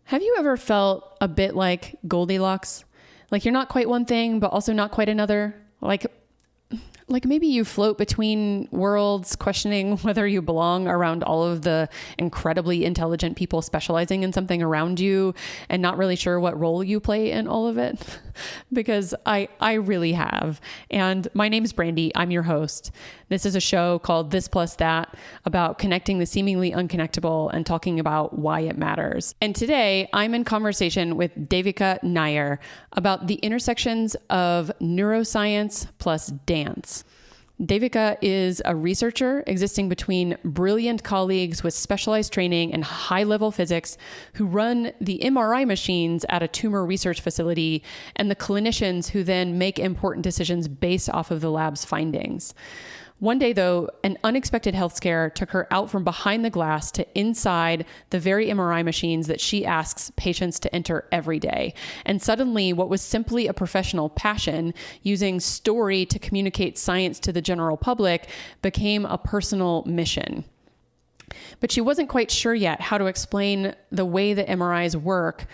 Have you ever felt a bit like Goldilocks? Like you're not quite one thing, but also not quite another? Like maybe you float between worlds, questioning whether you belong around all of the incredibly intelligent people specializing in something around you and not really sure what role you play in all of it. Because I really have. And my name's Brandy. I'm your host. This is a show called This Plus That, about connecting the seemingly unconnectable and talking about why it matters. And today I'm in conversation with Devika Nair about the intersections of neuroscience plus dance. Devika is a researcher existing between brilliant colleagues with specialized training in high-level physics who run the MRI machines at a tumor research facility and the clinicians who then make important decisions based off of the lab's findings. One day, though, an unexpected health scare took her out from behind the glass to inside the very MRI machines that she asks patients to enter every day. And suddenly, what was simply a professional passion, using story to communicate science to the general public, became a personal mission. But she wasn't quite sure yet how to explain the way that MRIs work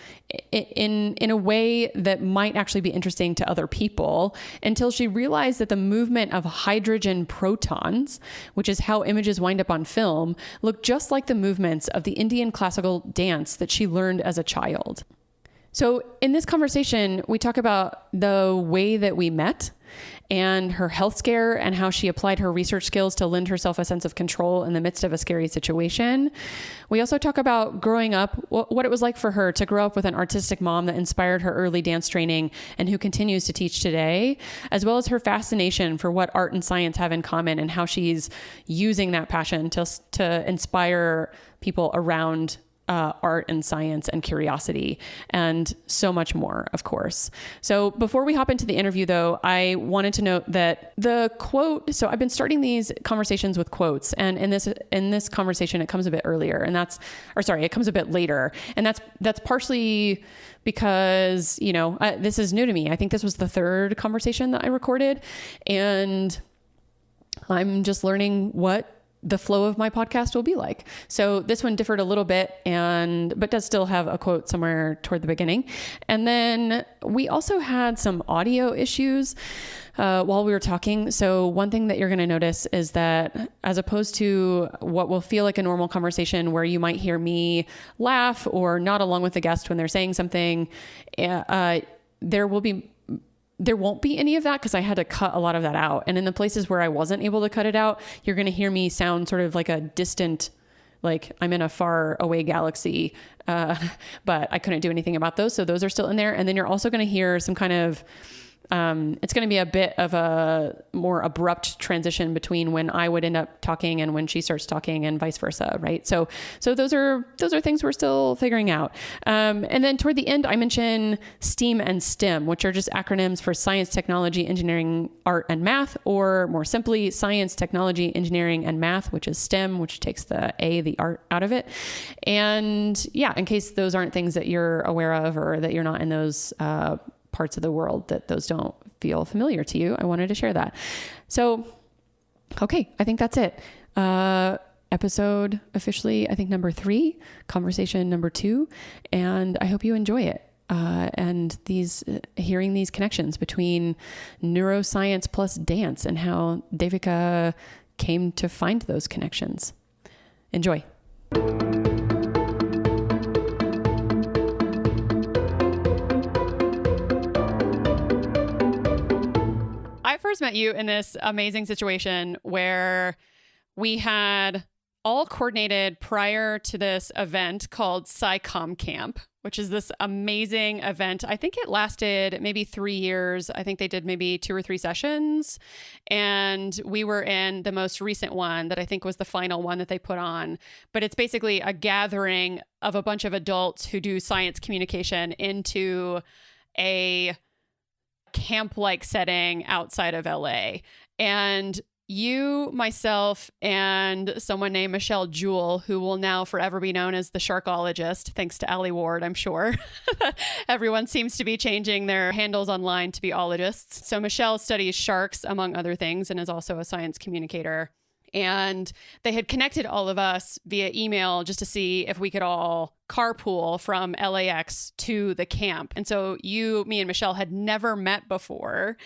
in a way that might actually be interesting to other people until she realized that the movement of hydrogen protons, which is how images wind up on film, look just like the movements of the Indian classical dance that she learned as a child. So in this conversation, we talk about the way that we met and her health scare and how she applied her research skills to lend herself a sense of control in the midst of a scary situation. We also talk about growing up, what it was like for her to grow up with an artistic mom that inspired her early dance training and who continues to teach today, as well as her fascination for what art and science have in common and how she's using that passion to inspire people around art and science and curiosity and so much more, of course. So before we hop into the interview, though, I wanted to note that the quote, so I've been starting these conversations with quotes, and in this conversation, it comes a bit earlier, it comes a bit later. And that's partially because, this is new to me. I think this was the third conversation that I recorded, and I'm just learning what the flow of my podcast will be like. So this one differed a little bit but does still have a quote somewhere toward the beginning. And then we also had some audio issues while we were talking. So one thing that you're going to notice is that as opposed to what will feel like a normal conversation where you might hear me laugh or nod along with the guest when they're saying something, there won't be any of that because I had to cut a lot of that out. And in the places where I wasn't able to cut it out, you're going to hear me sound sort of like a distant, like I'm in a far away galaxy. But I couldn't do anything about those. So those are still in there. And then you're also going to hear some kind of, it's going to be a bit of a more abrupt transition between when I would end up talking and when she starts talking and vice versa. Right. So those are things we're still figuring out. And then toward the end, I mention STEAM and STEM, which are just acronyms for science, technology, engineering, art, and math, or more simply science, technology, engineering, and math, which is STEM, which takes the art out of it. And yeah, in case those aren't things that you're aware of or that you're not in those, parts of the world that those don't feel familiar to you, I wanted to share that. So, okay, I think that's it. Episode officially, I think number 3, conversation number 2, and I hope you enjoy it. And hearing these connections between neuroscience plus dance and how Devika came to find those connections. Enjoy. I first met you in this amazing situation where we had all coordinated prior to this event called SciComm Camp, which is this amazing event. I think it lasted maybe 3 years. I think they did maybe 2 or 3 sessions. And we were in the most recent one that I think was the final one that they put on. But it's basically a gathering of a bunch of adults who do science communication into a camp-like setting outside of LA. And you, myself, and someone named Michelle Jewell, who will now forever be known as the Sharkologist, thanks to Allie Ward, I'm sure. Everyone seems to be changing their handles online to be ologists. So Michelle studies sharks, among other things, and is also a science communicator. And they had connected all of us via email just to see if we could all carpool from LAX to the camp. And so me and Michelle had never met before.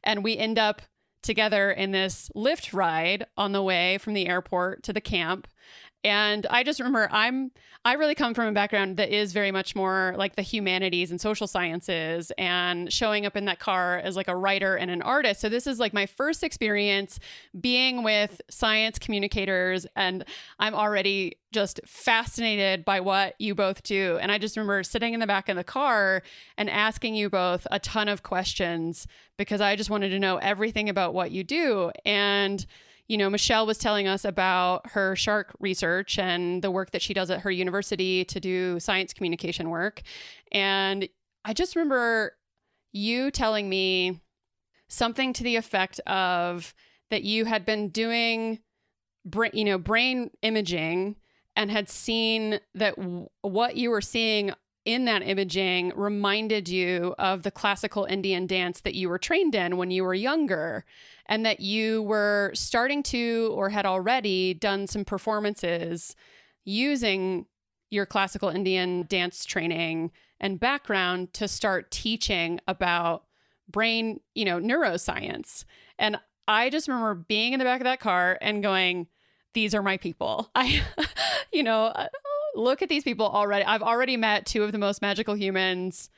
And we end up together in this Lyft ride on the way from the airport to the camp. And I just remember I really come from a background that is very much more like the humanities and social sciences, and showing up in that car as like a writer and an artist. So this is like my first experience being with science communicators, and I'm already just fascinated by what you both do. And I just remember sitting in the back of the car and asking you both a ton of questions because I just wanted to know everything about what you do. And Michelle was telling us about her shark research and the work that she does at her university to do science communication work. And I just remember you telling me something to the effect of that you had been doing brain imaging and had seen that what you were seeing in that imaging reminded you of the classical Indian dance that you were trained in when you were younger, and that you were starting to or had already done some performances using your classical Indian dance training and background to start teaching about brain, neuroscience. And I just remember being in the back of that car and going, these are my people. Look at these people already. I've already met two of the most magical humans,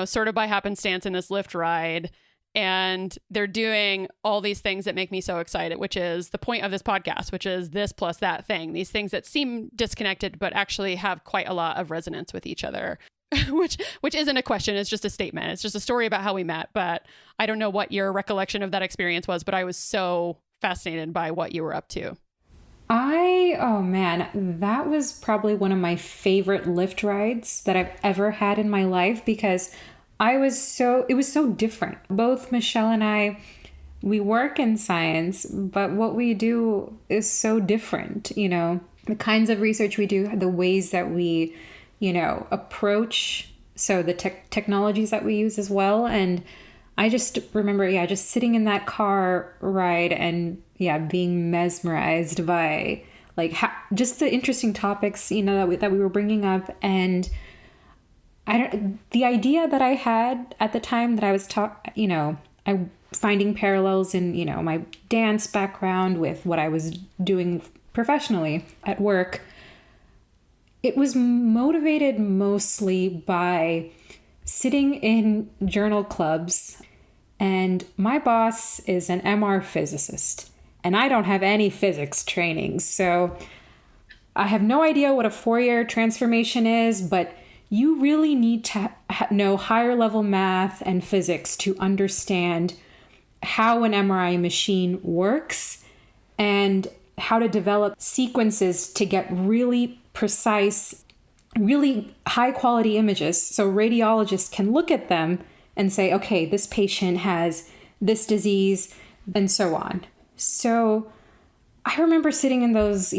sort of by happenstance in this Lyft ride. And they're doing all these things that make me so excited, which is the point of this podcast, which is this plus that thing, these things that seem disconnected, but actually have quite a lot of resonance with each other, which isn't a question. It's just a statement. It's just a story about how we met. But I don't know what your recollection of that experience was, but I was so fascinated by what you were up to. Oh man, that was probably one of my favorite Lyft rides that I've ever had in my life, because it was so different. Both Michelle and I, we work in science, but what we do is so different. The kinds of research we do, the ways that we, approach, so the technologies that we use as well. And I just remember, just sitting in that car ride and being mesmerized by just the interesting topics, that we were bringing up. And the idea that I had at the time that I was finding parallels in, my dance background with what I was doing professionally at work. It was motivated mostly by sitting in journal clubs, and my boss is an MR physicist, and I don't have any physics training. So I have no idea what a Fourier transformation is, but you really need to know higher level math and physics to understand how an MRI machine works and how to develop sequences to get really precise, really high quality images. So radiologists can look at them and say, okay, this patient has this disease, and so on. So I remember sitting in those,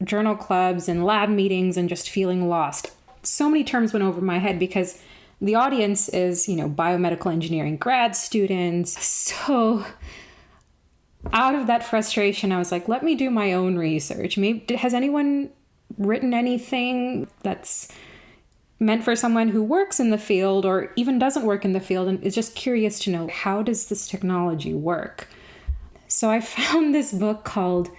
journal clubs and lab meetings and just feeling lost. So many terms went over my head because the audience is, biomedical engineering grad students. So out of that frustration, I was like, let me do my own research. Maybe has anyone written anything that's meant for someone who works in the field or even doesn't work in the field and is just curious to know, how does this technology work? So I found this book called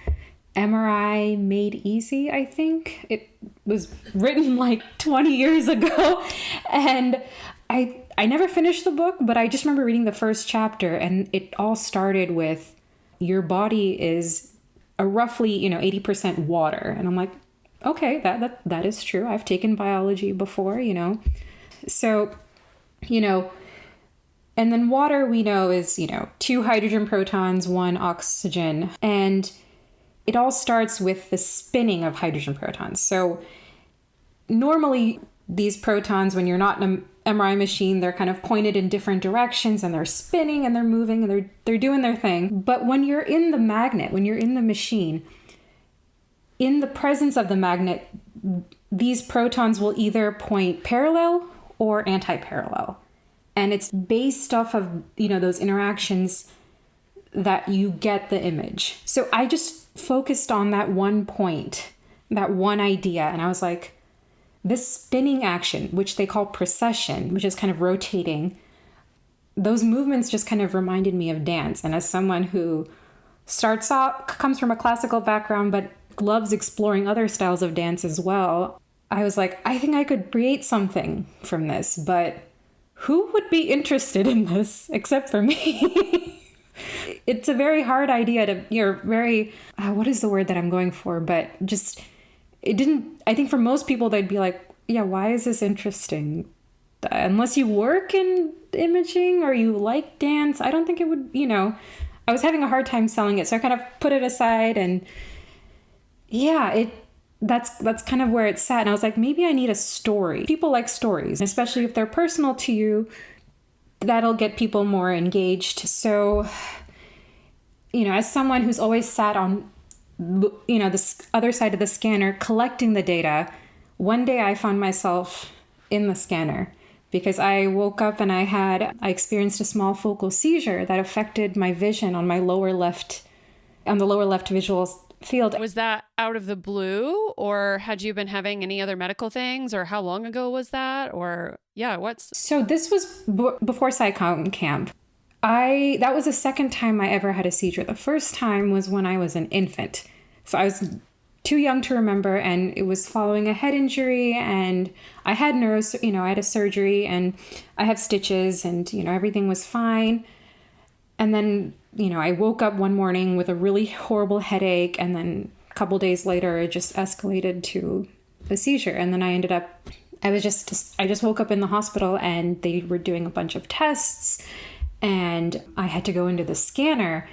MRI Made Easy, I think. It was written like 20 years ago. And I never finished the book, but I just remember reading the first chapter, and it all started with your body is a roughly, 80% water. And I'm like, okay, that is true. I've taken biology before, So, and then water we know is, 2 hydrogen protons, 1 oxygen. And it all starts with the spinning of hydrogen protons. So normally these protons, when you're not in an MRI machine, they're kind of pointed in different directions and they're spinning and they're moving and they're doing their thing. But when you're in the magnet, when you're in the machine, in the presence of the magnet, these protons will either point parallel or anti-parallel. And it's based off of, those interactions that you get the image. So I just focused on that one point, that one idea. And I was like, this spinning action, which they call precession, which is kind of rotating, those movements just kind of reminded me of dance. And as someone who comes from a classical background, but loves exploring other styles of dance as well, I was like, I think I could create something from this, but who would be interested in this except for me? It's a very hard idea to, what is the word that I'm going for? But just, I think for most people, they'd be like, yeah, why is this interesting? Unless you work in imaging or you like dance, I don't think it would, I was having a hard time selling it. So I kind of put it aside, and yeah, that's kind of where it sat. And I was like, maybe I need a story. People like stories, especially if they're personal to you. That'll get people more engaged. So, as someone who's always sat on, this other side of the scanner collecting the data, one day I found myself in the scanner because I woke up and I experienced a small focal seizure that affected my vision on the lower left visual field. Was that out of the blue, or had you been having any other medical things, or how long ago was that? Or So this was before Psychom camp. That was the second time I ever had a seizure. The first time was when I was an infant. So I was too young to remember, and it was following a head injury, and I had I had a surgery, and I have stitches, and everything was fine. And then I woke up one morning with a really horrible headache, and then a couple days later it just escalated to a seizure. And then I just woke up in the hospital, and they were doing a bunch of tests, and I had to go into the scanner.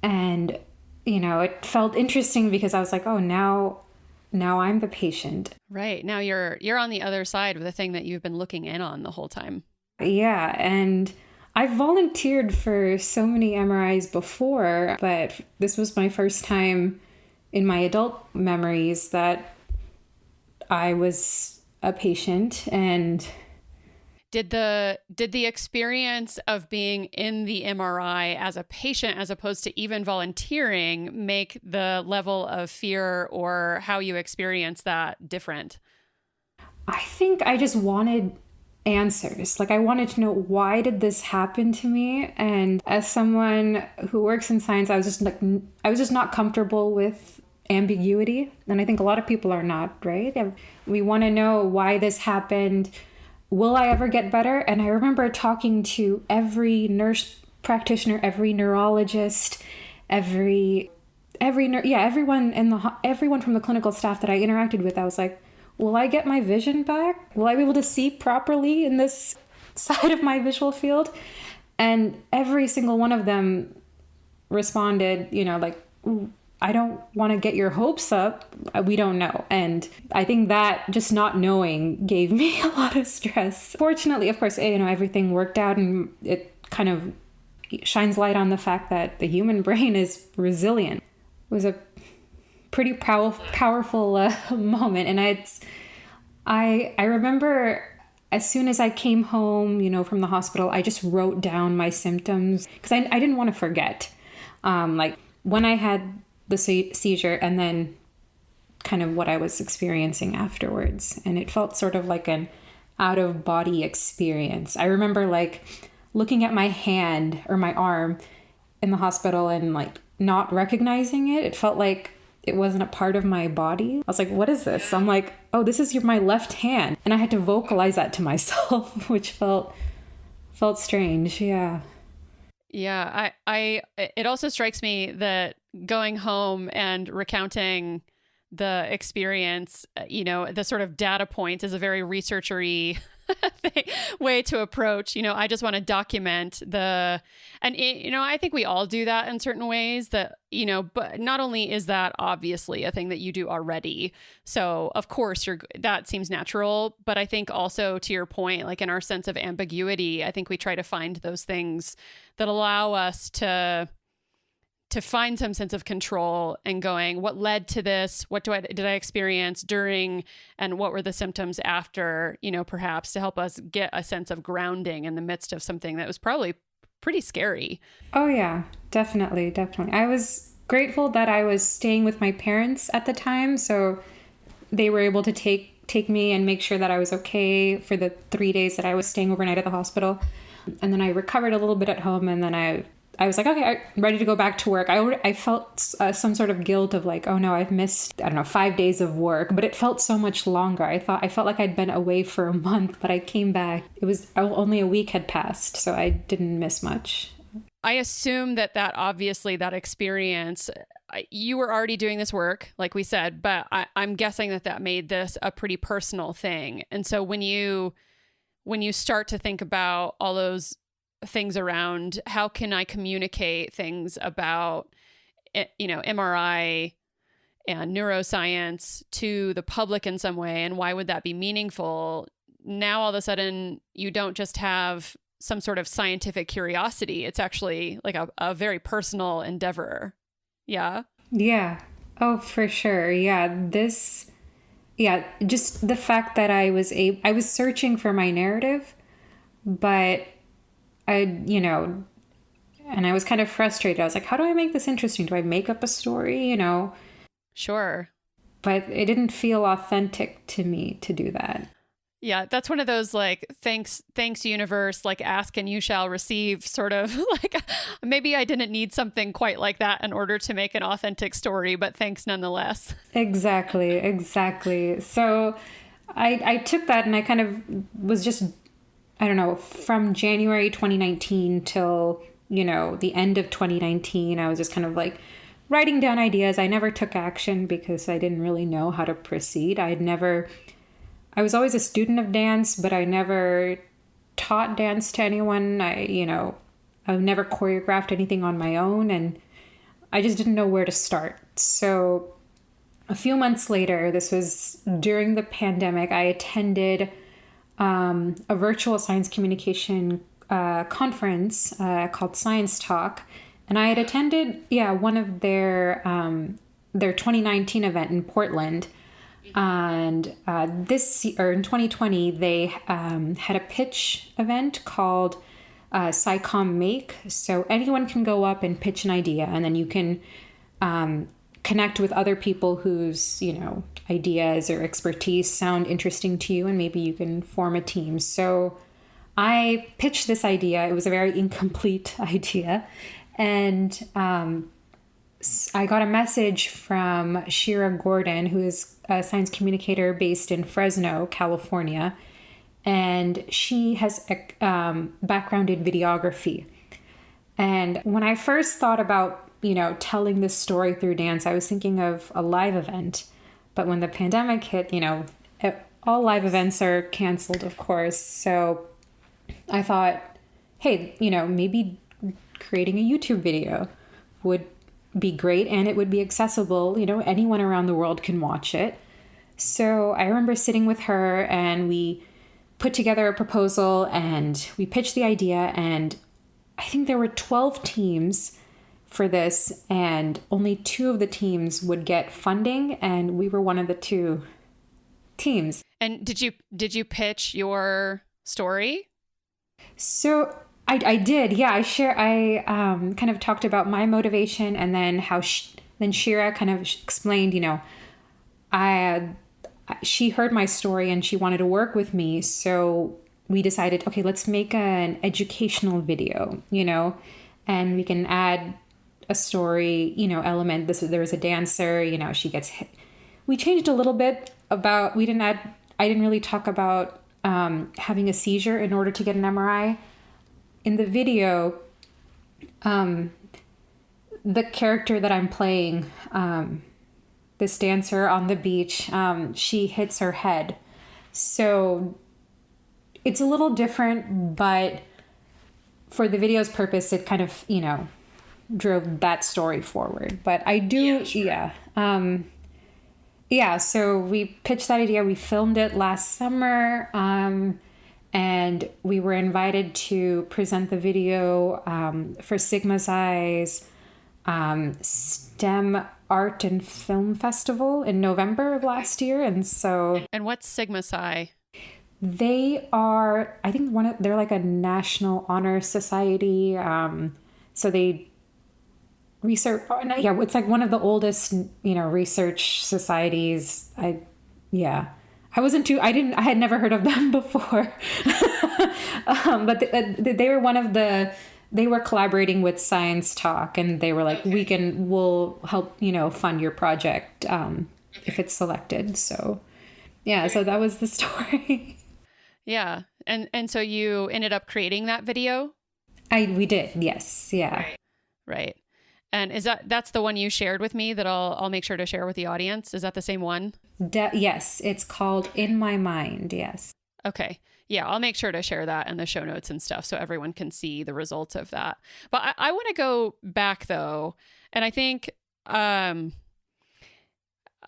And it felt interesting because I was like, oh, now I'm the patient. Right. Now you're on the other side of the thing that you've been looking in on the whole time. Yeah. And I've volunteered for so many MRIs before, but this was my first time in my adult memories that I was a patient. And Did the experience of being in the MRI as a patient, as opposed to even volunteering, make the level of fear or how you experience that different? I think I just wanted answers. Like, I wanted to know, why did this happen to me? And as someone who works in science, I was just not comfortable with ambiguity. And I think a lot of people are not, right? We want to know why this happened. Will I ever get better? And I remember talking to every nurse practitioner, every neurologist, everyone from the clinical staff that I interacted with. I was like, will I get my vision back? Will I be able to see properly in this side of my visual field? And every single one of them responded, like, I don't want to get your hopes up. We don't know. And I think that just not knowing gave me a lot of stress. Fortunately, of course, everything worked out, and it kind of shines light on the fact that the human brain is resilient. It was a pretty powerful moment. And I remember as soon as I came home, from the hospital, I just wrote down my symptoms because I didn't want to forget. Like when I had the seizure, and then kind of what I was experiencing afterwards. And it felt sort of like an out-of-body experience. I remember like looking at my hand or my arm in the hospital and like not recognizing it. It felt like it wasn't a part of my body. I was like, what is this? I'm like, oh, this is my left hand. And I had to vocalize that to myself, which felt strange. Yeah. Yeah, it also strikes me that going home and recounting the experience, the sort of data point is a very researchery way to approach. I just want to document I think we all do that in certain ways that, but not only is that obviously a thing that you do already. So of course that seems natural, but I think also to your point, like in our sense of ambiguity, I think we try to find those things that allow us to find some sense of control and going, what led to this? What did I experience during, and what were the symptoms after, perhaps to help us get a sense of grounding in the midst of something that was probably pretty scary. Oh yeah, definitely, definitely. I was grateful that I was staying with my parents at the time, so they were able to take me and make sure that I was okay for the 3 days that I was staying overnight at the hospital. And then I recovered a little bit at home, and then I was like, okay, I'm ready to go back to work. I felt some sort of guilt of like, oh no, I've missed, I don't know, 5 days of work, but it felt so much longer. I felt like I'd been away for a month, but I came back. It was only a week had passed, so I didn't miss much. I assume that obviously that experience, you were already doing this work, like we said, but I'm guessing that made this a pretty personal thing. And so when you start to think about all those things around, how can I communicate things about, MRI and neuroscience to the public in some way, and why would that be meaningful? Now, all of a sudden, you don't just have some sort of scientific curiosity. It's actually like a very personal endeavor. Yeah. Yeah. Oh, for sure. Yeah. Just the fact that I was searching for my narrative, but and I was kind of frustrated. I was like, how do I make this interesting? Do I make up a story? Sure. But it didn't feel authentic to me to do that. Yeah, that's one of those like, thanks universe, like ask and you shall receive sort of like, maybe I didn't need something quite like that in order to make an authentic story, but thanks nonetheless. Exactly. So I took that, and I kind of was just, I don't know, from January 2019 till, the end of 2019, I was just kind of like writing down ideas. I never took action because I didn't really know how to proceed. I was always a student of dance, but I never taught dance to anyone. I've never choreographed anything on my own, and I just didn't know where to start. So a few months later, this was during the pandemic, I attended a virtual science communication conference called Science Talk. And I had attended, one of their 2019 event in Portland. And in 2020, they had a pitch event called SciComm Make. So anyone can go up and pitch an idea, and then you can connect with other people whose, ideas or expertise sound interesting to you, and maybe you can form a team. So I pitched this idea. It was a very incomplete idea. And I got a message from Shira Gordon, who is a science communicator based in Fresno, California. And she has a background in videography. And when I first thought about, telling this story through dance, I was thinking of a live event. But when the pandemic hit, all live events are canceled, of course. So I thought, hey, maybe creating a YouTube video would be great, and it would be accessible. Anyone around the world can watch it. So I remember sitting with her, and we put together a proposal, and we pitched the idea, and I think there were 12 teams for this, and only 2 of the teams would get funding, and we were one of the 2 teams. And did you pitch your story? So I did, yeah. I kind of talked about my motivation, and then how then Shira kind of explained, she heard my story and she wanted to work with me. So we decided, okay, let's make an educational video, and we can add a story, element. There was a dancer, she gets hit. We changed a little bit about, I didn't really talk about having a seizure in order to get an MRI. In the video, the character that I'm playing, this dancer on the beach, she hits her head. So it's a little different, but for the video's purpose, it kind of, drove that story forward. But I do, so we pitched that idea. We filmed it last summer. And we were invited to present the video for Sigma Xi's STEM Art and Film Festival in November of last year. And what's Sigma Xi? They are, I think they're like a national honor society. So they research, yeah, it's like one of the oldest, research societies. I had never heard of them before. But they were they were collaborating with Science Talk, and they were like, we'll help, fund your project, if it's selected. So yeah, so that was the story. Yeah. And so you ended up creating that video? We did. Yes. Yeah. Right. And that's the one you shared with me that I'll make sure to share with the audience? Is that the same one? Yes. It's called In My Mind. Yes. Okay. Yeah, I'll make sure to share that in the show notes and stuff so everyone can see the results of that. But I want to go back though. And I think,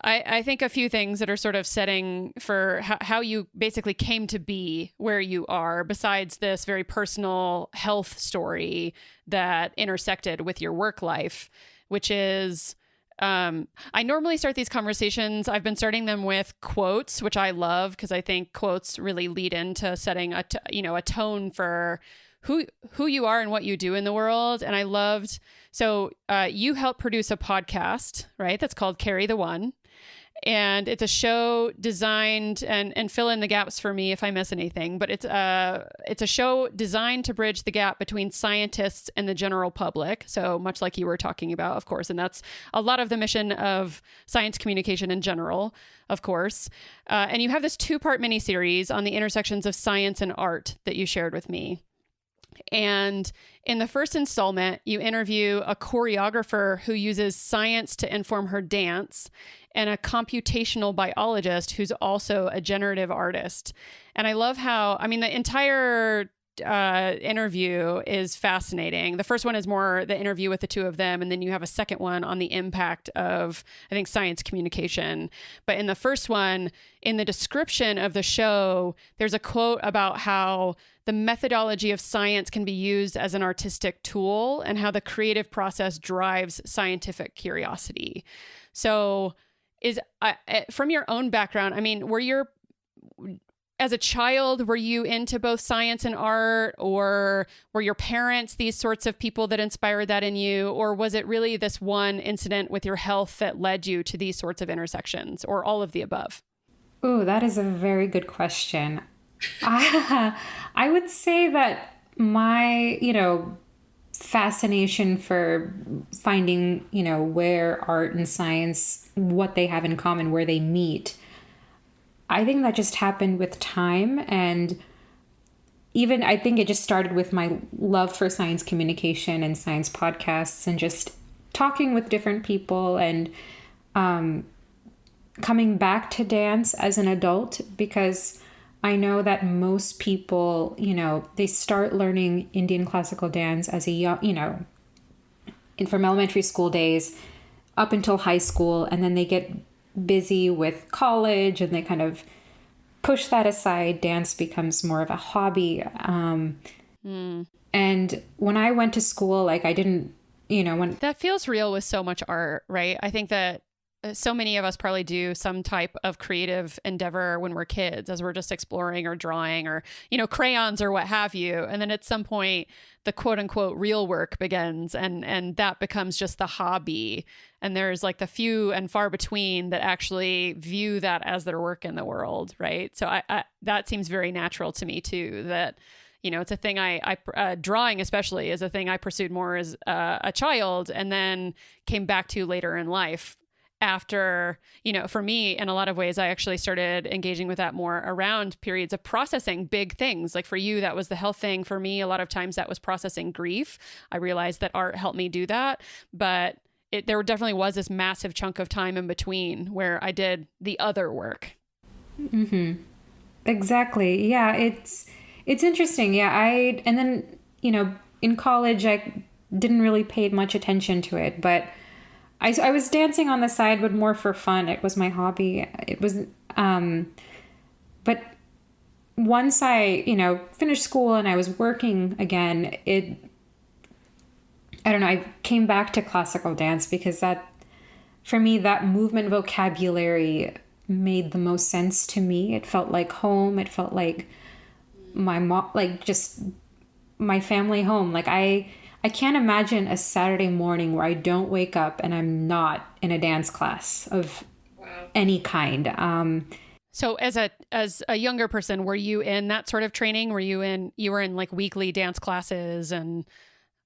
I think a few things that are sort of setting for how you basically came to be where you are, besides this very personal health story that intersected with your work life, which is, I normally start these conversations. I've been starting them with quotes, which I love because I think quotes really lead into setting a tone for who you are and what you do in the world. And I loved, so you helped produce a podcast, right? That's called Carry the One. And it's a show designed, and fill in the gaps for me if I miss anything, but it's a show designed to bridge the gap between scientists and the general public. So much like you were talking about, of course, and that's a lot of the mission of science communication in general, of course. And you have this 2-part miniseries on the intersections of science and art that you shared with me. And in the first installment, you interview a choreographer who uses science to inform her dance and a computational biologist who's also a generative artist. And I love how, the entire interview is fascinating. The first one is more the interview with the two of them. And then you have a second one on the impact of, I think, science communication. But in the first one, in the description of the show, there's a quote about how the methodology of science can be used as an artistic tool and how the creative process drives scientific curiosity. So from your own background, as a child, were you into both science and art, or were your parents these sorts of people that inspired that in you? Or was it really this one incident with your health that led you to these sorts of intersections, or all of the above? Oh, that is a very good question. I would say that my, fascination for finding, where art and science, what they have in common, where they meet, I think that just happened with time. And even I think it just started with my love for science communication and science podcasts and just talking with different people and coming back to dance as an adult, because I know that most people, they start learning Indian classical dance as a young, from elementary school days up until high school, and then they get busy with college and they kind of push that aside. Dance becomes more of a hobby. And when I went to school, I didn't, when that feels real with so much art, right? I think that so many of us probably do some type of creative endeavor when we're kids, as we're just exploring or drawing or, crayons or what have you. And then at some point, the quote unquote real work begins, and that becomes just the hobby. And there's the few and far between that actually view that as their work in the world. Right. So I that seems very natural to me too, that, it's a thing drawing especially is a thing I pursued more as a child and then came back to later in life. After, for me, in a lot of ways, I actually started engaging with that more around periods of processing big things. Like for you, that was the health thing. For me, a lot of times that was processing grief. I realized that art helped me do that. But there definitely was this massive chunk of time in between where I did the other work. Mm-hmm. Exactly. Yeah, it's interesting. Yeah, and then, in college, I didn't really pay much attention to it, but I was dancing on the side, but more for fun. It was my hobby. It was, but once I, finished school and I was working again, I came back to classical dance because for me, that movement vocabulary made the most sense to me. It felt like home. It felt like my mom, like just my family home. Like I can't imagine a Saturday morning where I don't wake up and I'm not in a dance class of any kind. So as a younger person, were you in that sort of training? You were in like weekly dance classes, and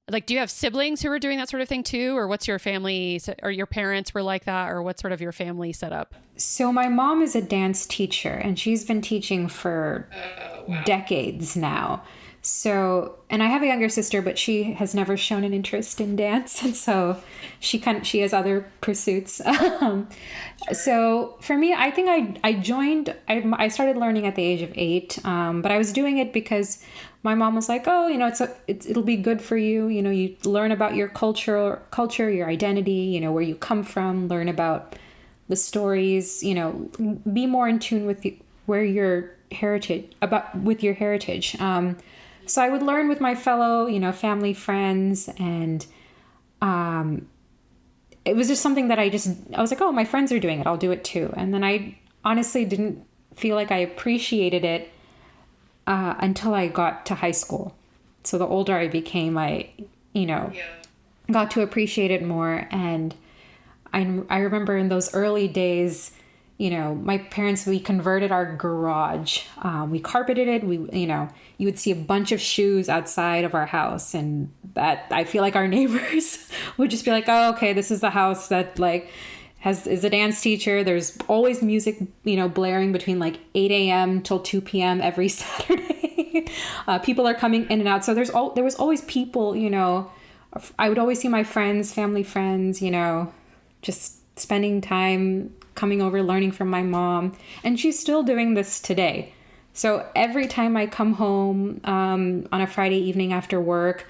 like, do you have siblings who were doing that sort of thing too? Or what's your family, or your parents were like that, or what's sort of your family setup? So my mom is a dance teacher and she's been teaching for decades now. So, and I have a younger sister, but she has never shown an interest in dance. And so she has other pursuits. So for me, I think I started learning at the age of 8. But I was doing it because my mom was like, oh, it'll be good for you. You learn about your culture, your identity, where you come from, learn about the stories, be more in tune with your heritage. So I would learn with my fellow, family, friends, and it was just something that I was like, oh, my friends are doing it, I'll do it too. And then I honestly didn't feel like I appreciated it until I got to high school. So the older I became, I got to appreciate it more. And I remember in those early days, my parents, we converted our garage. We carpeted it. You would see a bunch of shoes outside of our house, and that I feel like our neighbors would just be like, oh, okay, this is the house that like is a dance teacher. There's always music, blaring between like 8 a.m. till 2 p.m. every Saturday. People are coming in and out. So there was always people, I would always see my friends, family friends, just spending time coming over, learning from my mom. And she's still doing this today. So every time I come home on a Friday evening after work,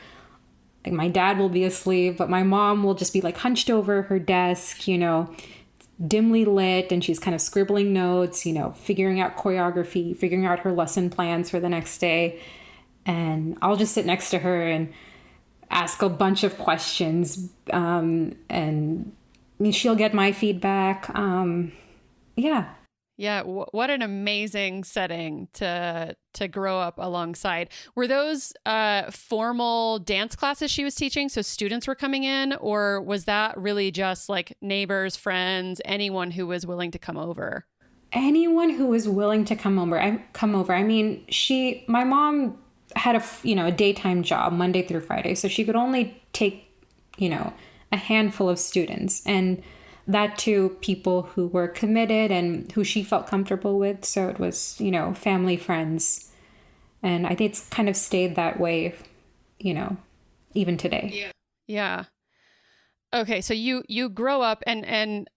like my dad will be asleep, but my mom will just be like hunched over her desk, dimly lit, and she's kind of scribbling notes, figuring out choreography, figuring out her lesson plans for the next day. And I'll just sit next to her and ask a bunch of questions, and she'll get my feedback. Yeah. Yeah. What an amazing setting to grow up alongside. Were those formal dance classes she was teaching? So students were coming in, or was that really just like neighbors, friends, anyone who was willing to come over? Anyone who was willing to come over. I mean, my mom had a daytime job Monday through Friday. So she could only take, a handful of students, and that to people who were committed and who she felt comfortable with. So it was, family, friends. And I think it's kind of stayed that way, even today. Yeah. Yeah. Okay. So you grow up and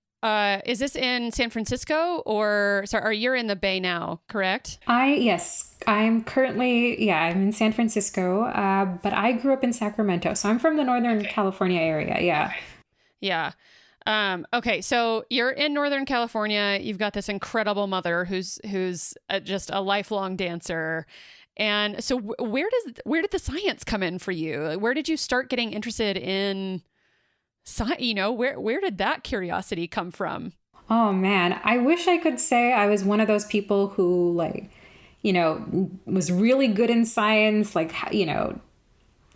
is this in San Francisco, or are you in the Bay now, correct? Yes, I'm currently, I'm in San Francisco, but I grew up in Sacramento. So I'm from the Northern California area. Yeah. Yeah. Okay. So you're in Northern California. You've got this incredible mother who's just a lifelong dancer. And so where did the science come in for you? Where did you start getting interested in science? Where did that curiosity come from? Oh man, I wish I could say I was one of those people who was really good in science,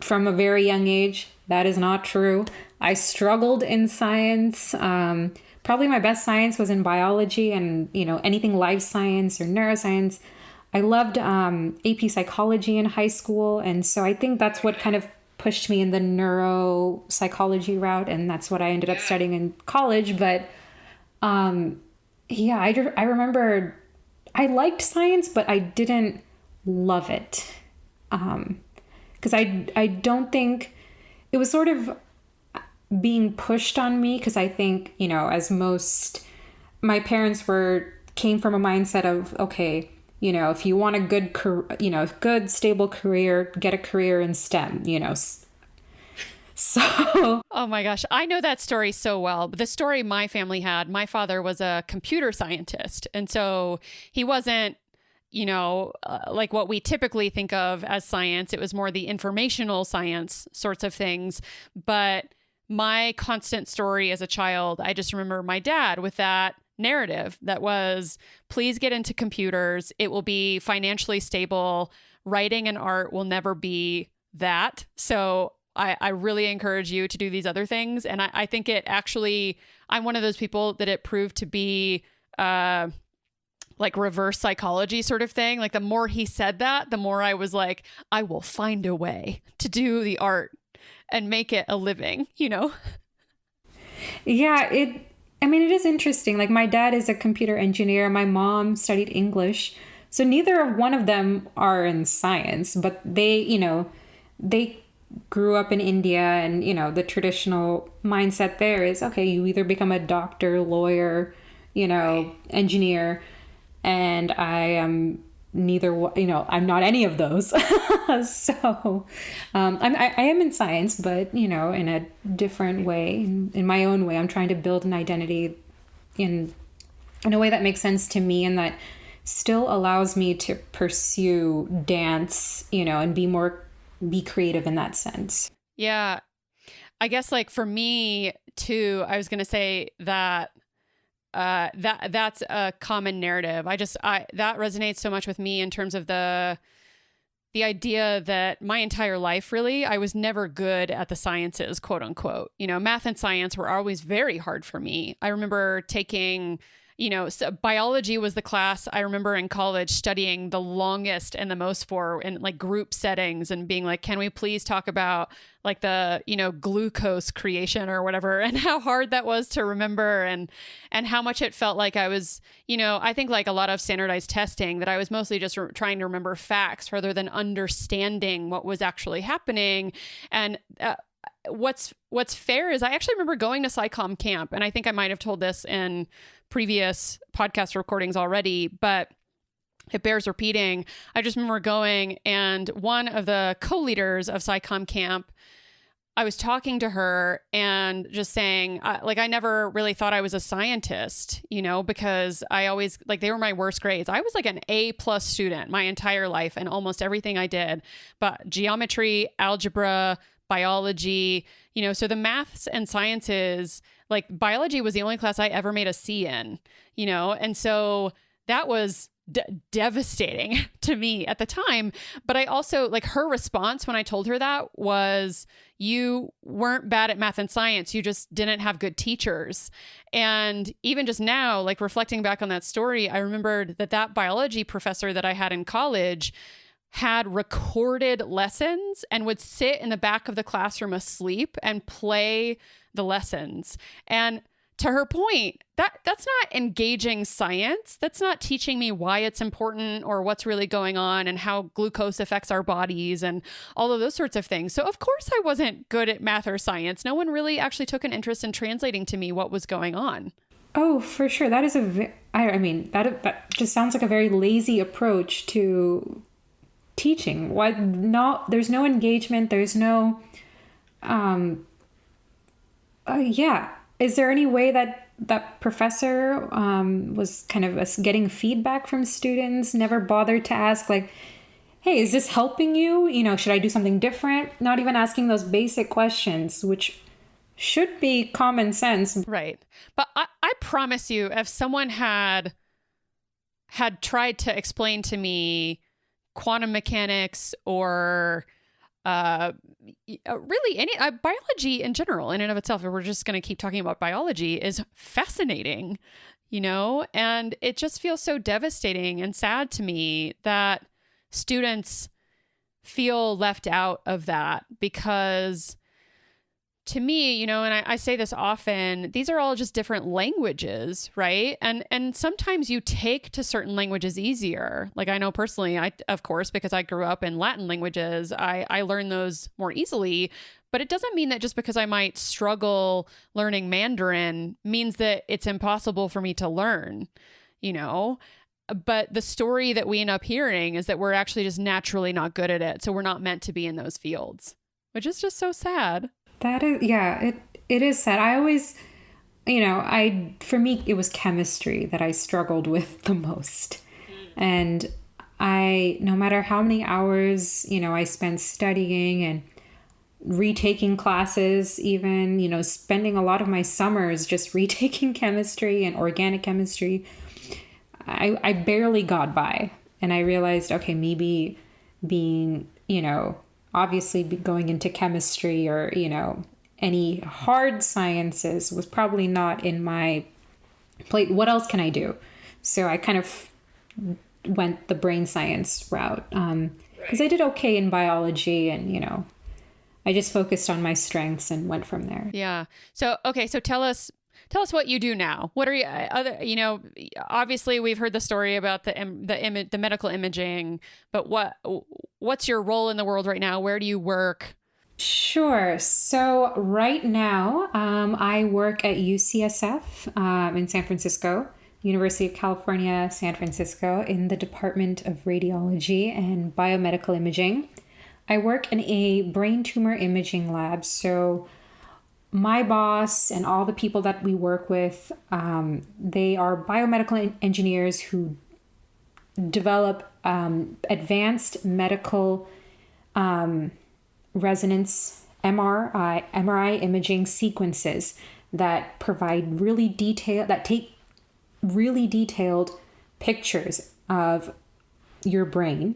from a very young age. That is not true. I struggled in science. Probably my best science was in biology and, anything life science or neuroscience. I loved AP psychology in high school. And so I think that's what kind of pushed me in the neuropsychology route. And that's what I ended up studying in college. But I remember I liked science, but I didn't love it. Because I don't think it was sort of being pushed on me, because I think, as my parents came from a mindset of, okay, if you want a good stable career, get a career in STEM, So, oh my gosh, I know that story so well. The story my family had, my father was a computer scientist. And so he wasn't, like what we typically think of as science. It was more the informational science sorts of things. But my constant story as a child, I just remember my dad with that narrative that was, please get into computers. It will be financially stable. Writing and art will never be that. So I really encourage you to do these other things. And I think it actually, I'm one of those people that it proved to be like reverse psychology sort of thing. Like the more he said that, the more I was like, I will find a way to do the art and make it a living, you know? Yeah, it is interesting. Like my dad is a computer engineer. My mom studied English. So neither of one of them are in science, but they grew up in India, and, the traditional mindset there is, okay, you either become a doctor, lawyer, engineer, and I am neither, I'm not any of those. So I am in science, but, in a different way, in my own way. I'm trying to build an identity in a way that makes sense to me and that still allows me to pursue dance, and be creative in that sense. Yeah. I guess like for me too, I was going to say that that's a common narrative. That resonates so much with me in terms of the idea that my entire life, really, I was never good at the sciences, quote unquote. Math and science were always very hard for me. I remember taking, so biology was the class I remember in college studying the longest and the most for in like group settings and being like, can we please talk about like the, glucose creation or whatever, and how hard that was to remember and how much it felt like I was, I think like a lot of standardized testing that I was mostly just trying to remember facts rather than understanding what was actually happening. And, what's fair is I actually remember going to SciComm camp, and I think I might have told this in previous podcast recordings already, but it bears repeating. I just remember going, and one of the co-leaders of SciComm camp, I was talking to her and just saying, I never really thought I was a scientist, because I always, like, they were my worst grades. I was like an A+ student my entire life and almost everything I did, but geometry, algebra, biology, so the maths and sciences, like biology was the only class I ever made a C in, and so that was devastating to me at the time. But I also, like, her response when I told her that was, you weren't bad at math and science, you just didn't have good teachers. And even just now, like reflecting back on that story, I remembered that biology professor that I had in college had recorded lessons and would sit in the back of the classroom asleep and play the lessons. And to her point, that's not engaging science. That's not teaching me why it's important or what's really going on and how glucose affects our bodies and all of those sorts of things. So of course I wasn't good at math or science. No one really actually took an interest in translating to me what was going on. Oh, for sure. That is that just sounds like a very lazy approach to teaching. Why not? There's no engagement. There's no, Is there any way that professor was kind of getting feedback from students, never bothered to ask like, hey, is this helping you? Should I do something different? Not even asking those basic questions, which should be common sense. Right. But I promise you, if someone had tried to explain to me quantum mechanics or really any biology in general, in and of itself, if we're just going to keep talking about biology, is fascinating, and it just feels so devastating and sad to me that students feel left out of that, because to me, and I say this often, these are all just different languages, right? And sometimes you take to certain languages easier. Like I know personally, of course, because I grew up in Latin languages, I learn those more easily. But it doesn't mean that just because I might struggle learning Mandarin means that it's impossible for me to learn, But the story that we end up hearing is that we're actually just naturally not good at it. So we're not meant to be in those fields, which is just so sad. That is, yeah, it is sad. I always, for me, it was chemistry that I struggled with the most. And no matter how many hours, I spent studying and, retaking classes, even, spending a lot of my summers just retaking chemistry and organic chemistry. I barely got by. And I realized, okay, maybe being, obviously going into chemistry or, any hard sciences was probably not in my plate. What else can I do? So I kind of went the brain science route because I did okay in biology, and I just focused on my strengths and went from there. Yeah. So okay. So tell us what you do now. What are you obviously we've heard the story about the medical imaging, but what's your role in the world right now? Where do you work? Sure. So right now, I work at UCSF in San Francisco, University of California, San Francisco, in the Department of Radiology and Biomedical Imaging. I work in a brain tumor imaging lab. So my boss and all the people that we work with, they are biomedical engineers who develop advanced medical resonance MRI imaging sequences that provide take really detailed pictures of your brain.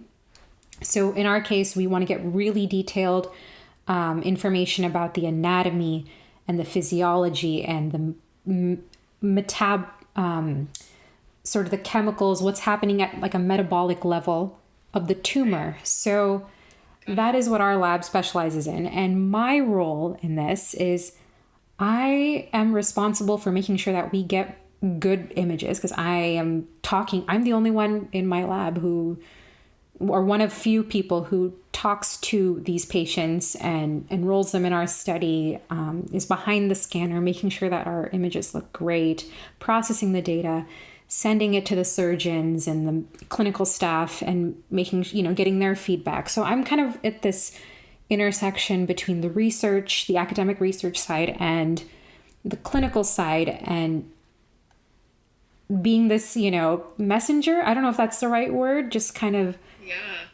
So in our case, we want to get really detailed information about the anatomy and the physiology and the sort of the chemicals, what's happening at like a metabolic level of the tumor. So that is what our lab specializes in. And my role in this is I am responsible for making sure that we get good images, because I'm the only one in my lab or one of few people who talks to these patients and enrolls them in our study, is behind the scanner, making sure that our images look great, processing the data, sending it to the surgeons and the clinical staff, and making, getting their feedback. So I'm kind of at this intersection between the academic research side and the clinical side, and being this, messenger. I don't know if that's the right word, just kind of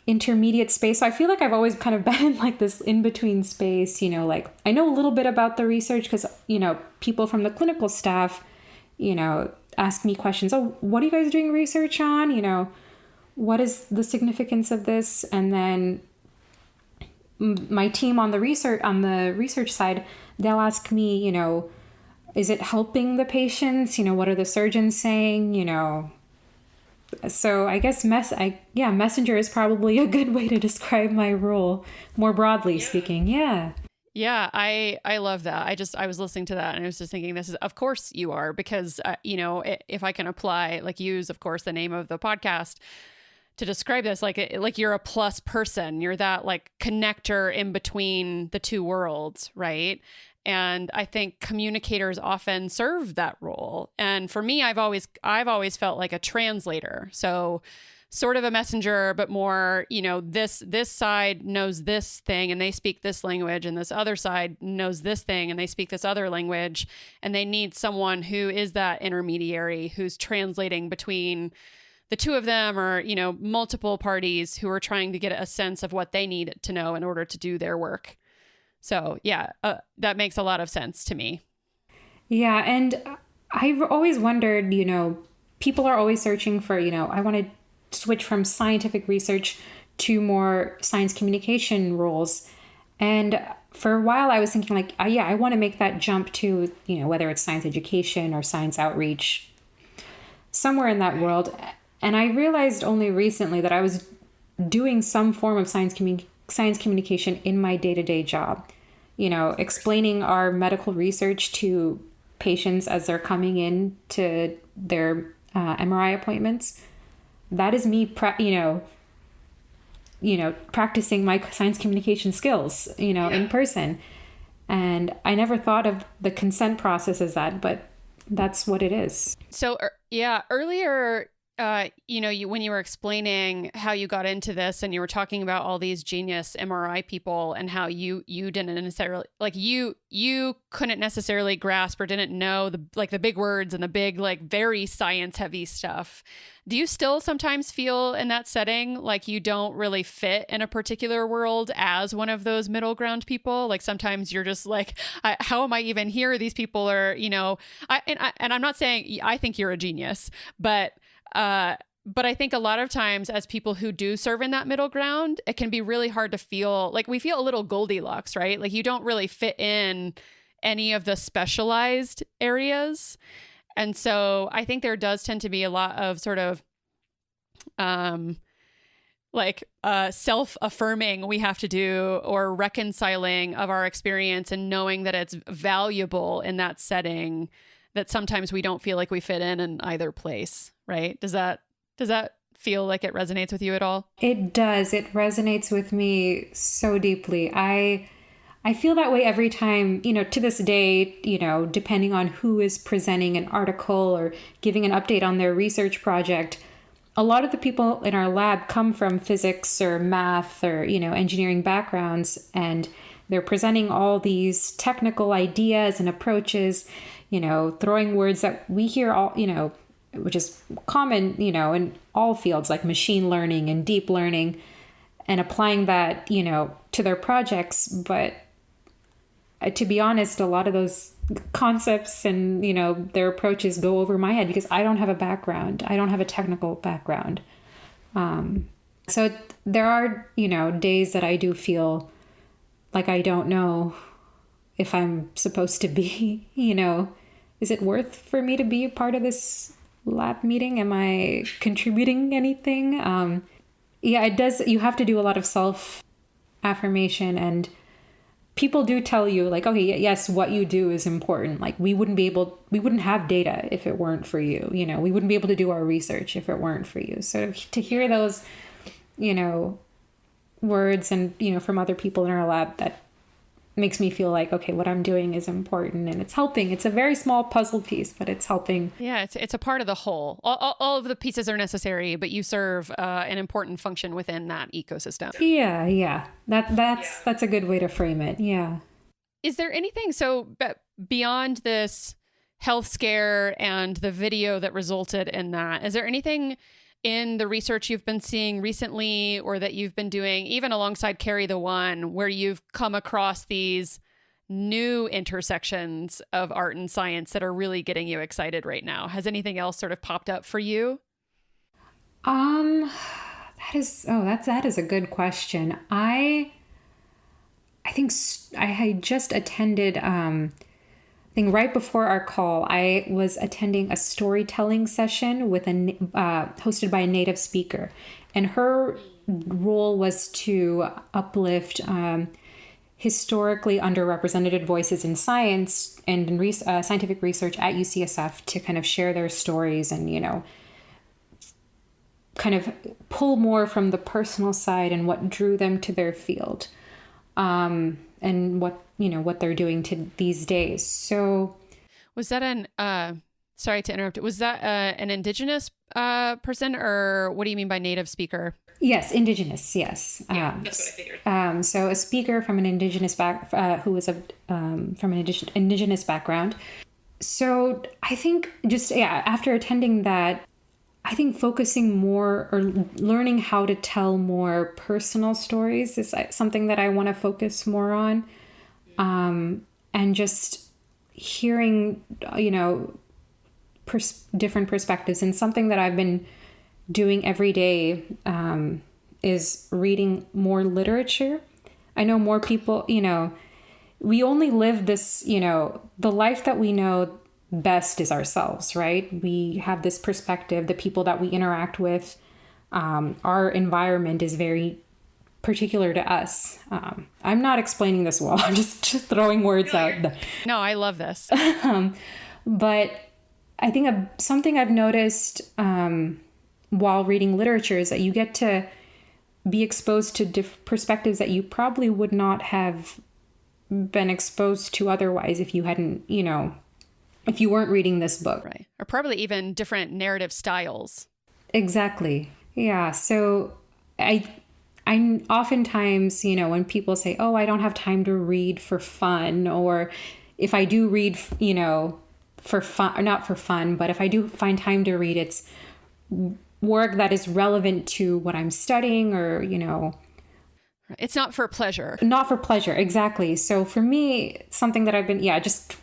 intermediate space. So I feel like I've always kind of been in like this in-between space, like I know a little bit about the research because, people from the clinical staff, ask me questions. Oh, what are you guys doing research on? What is the significance of this? And then my team on the research side, they'll ask me, is it helping the patients? What are the surgeons saying? So I guess messenger is probably a good way to describe my role, more broadly speaking. Yeah. Yeah, I love that. I was listening to that and I was just thinking, this is, of course you are, because, if I can apply, like use, of course, the name of the podcast to describe this, like you're a plus person, you're that like connector in between the two worlds. Right. And I think communicators often serve that role. And for me, I've always felt like a translator. So sort of a messenger, but more, this side knows this thing and they speak this language, and this other side knows this thing and they speak this other language. And they need someone who is that intermediary, who's translating between the two of them, or, multiple parties who are trying to get a sense of what they need to know in order to do their work. So yeah, that makes a lot of sense to me. Yeah. And I've always wondered, people are always searching for, I want to switch from scientific research to more science communication roles. And for a while I was thinking like, I want to make that jump to, whether it's science education or science outreach, somewhere in that world. And I realized only recently that I was doing some form of science communication in my day-to-day job, explaining our medical research to patients as they're coming in to their MRI appointments. That is me, practicing my science communication skills, in person. And I never thought of the consent process as that, but that's what it is. So, earlier when you were explaining how you got into this and you were talking about all these genius MRI people and how you didn't necessarily like you couldn't necessarily grasp or didn't know the big words and the big, like, very science heavy stuff. Do you still sometimes feel in that setting like you don't really fit in a particular world as one of those middle ground people? Like sometimes you're just like, how am I even here? These people are, and I'm not saying I think you're a genius, but I think a lot of times as people who do serve in that middle ground, it can be really hard to feel like we feel a little Goldilocks, right? Like you don't really fit in any of the specialized areas. And so I think there does tend to be a lot of sort of self-affirming we have to do, or reconciling of our experience and knowing that it's valuable in that setting, that sometimes we don't feel like we fit in either place, right? Does that feel like it resonates with you at all? It does. It resonates with me so deeply. I feel that way every time, to this day, depending on who is presenting an article or giving an update on their research project, a lot of the people in our lab come from physics or math or, engineering backgrounds, and they're presenting all these technical ideas and approaches, throwing words that we hear all, which is common, in all fields like machine learning and deep learning, and applying that, to their projects. But to be honest, a lot of those concepts and, their approaches go over my head because I don't have a background. I don't have a technical background. So there are, days that I do feel like I don't know if I'm supposed to be, is it worth for me to be a part of this lab meeting? Am I contributing anything? Yeah, it does. You have to do a lot of self-affirmation, and people do tell you like, okay, yes, what you do is important. Like we wouldn't have data if it weren't for you. We wouldn't be able to do our research if it weren't for you. So to hear those, words and, from other people in our lab, that makes me feel like, okay, what I'm doing is important and it's helping. It's a very small puzzle piece, but it's helping. Yeah, it's a part of the whole. All of the pieces are necessary, but you serve an important function within that ecosystem. Yeah. That's a good way to frame it. Yeah. Is there anything beyond this health scare and the video that resulted in that? Is there anything in the research you've been seeing recently or that you've been doing, even alongside Carry the One, where you've come across these new intersections of art and science that are really getting you excited right now? Has anything else sort of popped up for you? That is a good question. I think I had just attended, I think right before our call, I was attending a storytelling session with hosted by a native speaker, and her role was to uplift historically underrepresented voices in science and in scientific research at UCSF to kind of share their stories and, kind of pull more from the personal side and what drew them to their field, and what they're doing to these days. So was that sorry to interrupt, was that an indigenous person, or what do you mean by native speaker? Yes, indigenous. Yes. Yeah, that's what I figured. So a speaker from an indigenous who was from an indigenous background. So I think after attending that, I think focusing more or learning how to tell more personal stories is something that I want to focus more on. And just hearing, different perspectives. And something that I've been doing every day is reading more literature. I know more people, we only live this, the life that we know best is ourselves, right? We have this perspective, the people that we interact with, our environment is very particular to us. I'm not explaining this well. I'm just throwing words out. No, I love this. But I think something I've noticed while reading literature is that you get to be exposed to perspectives that you probably would not have been exposed to otherwise if you hadn't, if you weren't reading this book. Right. Or probably even different narrative styles. Exactly. Yeah. So I oftentimes, when people say, "Oh, I don't have time to read for fun," or if I do read, for fun, or not for fun, but if I do find time to read, it's work that is relevant to what I'm studying, or, It's not for pleasure. not for pleasure. Exactly. So for me, something that I've been, just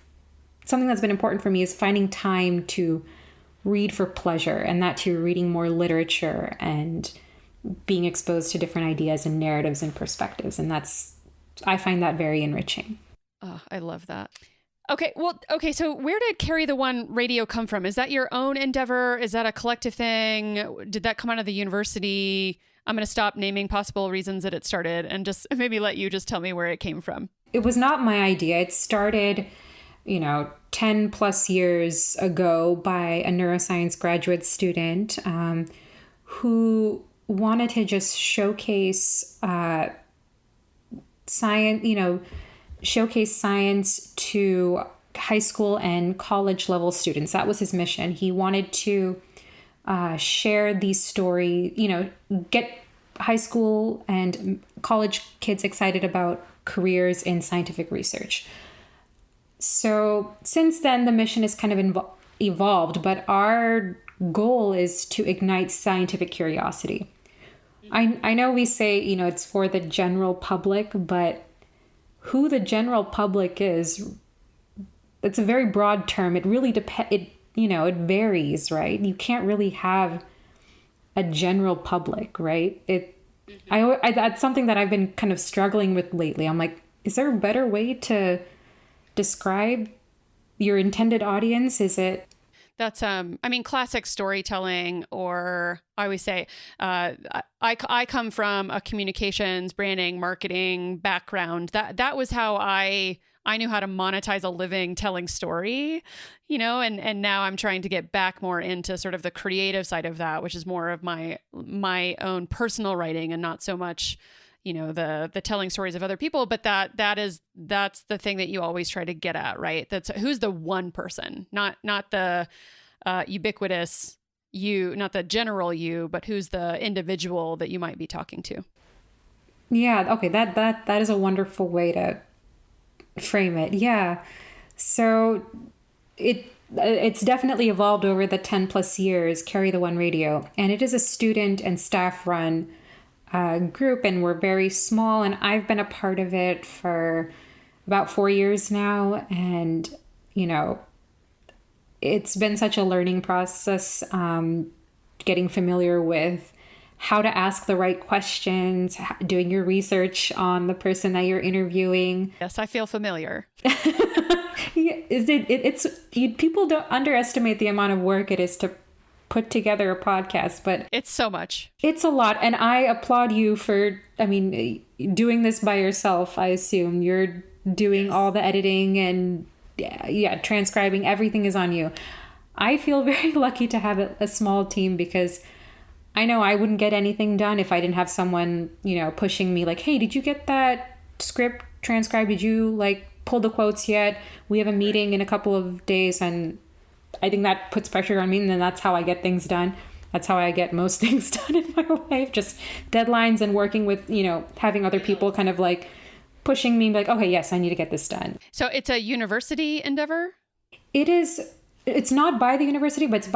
something that's been important for me is finding time to read for pleasure, and that too, reading more literature and being exposed to different ideas and narratives and perspectives. And I find that very enriching. Oh, I love that. Okay. Well, okay. So where did Carry the One Radio come from? Is that your own endeavor? Is that a collective thing? Did that come out of the university? I'm going to stop naming possible reasons that it started and just maybe let you just tell me where it came from. It was not my idea. It started, 10 plus years ago by a neuroscience graduate student who wanted to just showcase science to high school and college level students. That was his mission. He wanted to share these stories, get high school and college kids excited about careers in scientific research. So since then, the mission has kind of evolved, but our goal is to ignite scientific curiosity. I know we say, it's for the general public, but who the general public is, it's a very broad term. It really depends. It varies, right? You can't really have a general public, right? That's something that I've been kind of struggling with lately. I'm like, is there a better way to describe your intended audience? Is it? That's, classic storytelling, or I always say, I come from a communications, branding, marketing background. That was how I knew how to monetize a living telling story, and now I'm trying to get back more into sort of the creative side of that, which is more of my own personal writing and not so much, the telling stories of other people. But that's the thing that you always try to get at, right? That's who's the one person, not the ubiquitous you, not the general you, but who's the individual that you might be talking to. Yeah. Okay. That is a wonderful way to frame it. Yeah. So it's definitely evolved over the 10 plus years, Carry the One Radio, and it is a student and staff run group, and we're very small, and I've been a part of it for about 4 years now. And, it's been such a learning process, getting familiar with how to ask the right questions, doing your research on the person that you're interviewing. Yes, I feel familiar. People don't underestimate the amount of work it is to put together a podcast, but it's so much. It's a lot. And I applaud you for, doing this by yourself. I assume you're doing all the editing and transcribing. Everything is on you. I feel very lucky to have a small team, because I know I wouldn't get anything done if I didn't have someone, pushing me like, hey, did you get that script transcribed? Did you pull the quotes yet? We have a meeting in a couple of days. And I think that puts pressure on me. And then that's how I get things done. That's how I get most things done in my life. Just deadlines and working with, having other people kind of pushing me like, okay, yes, I need to get this done. So it's a university endeavor? It is. It's not by the university, but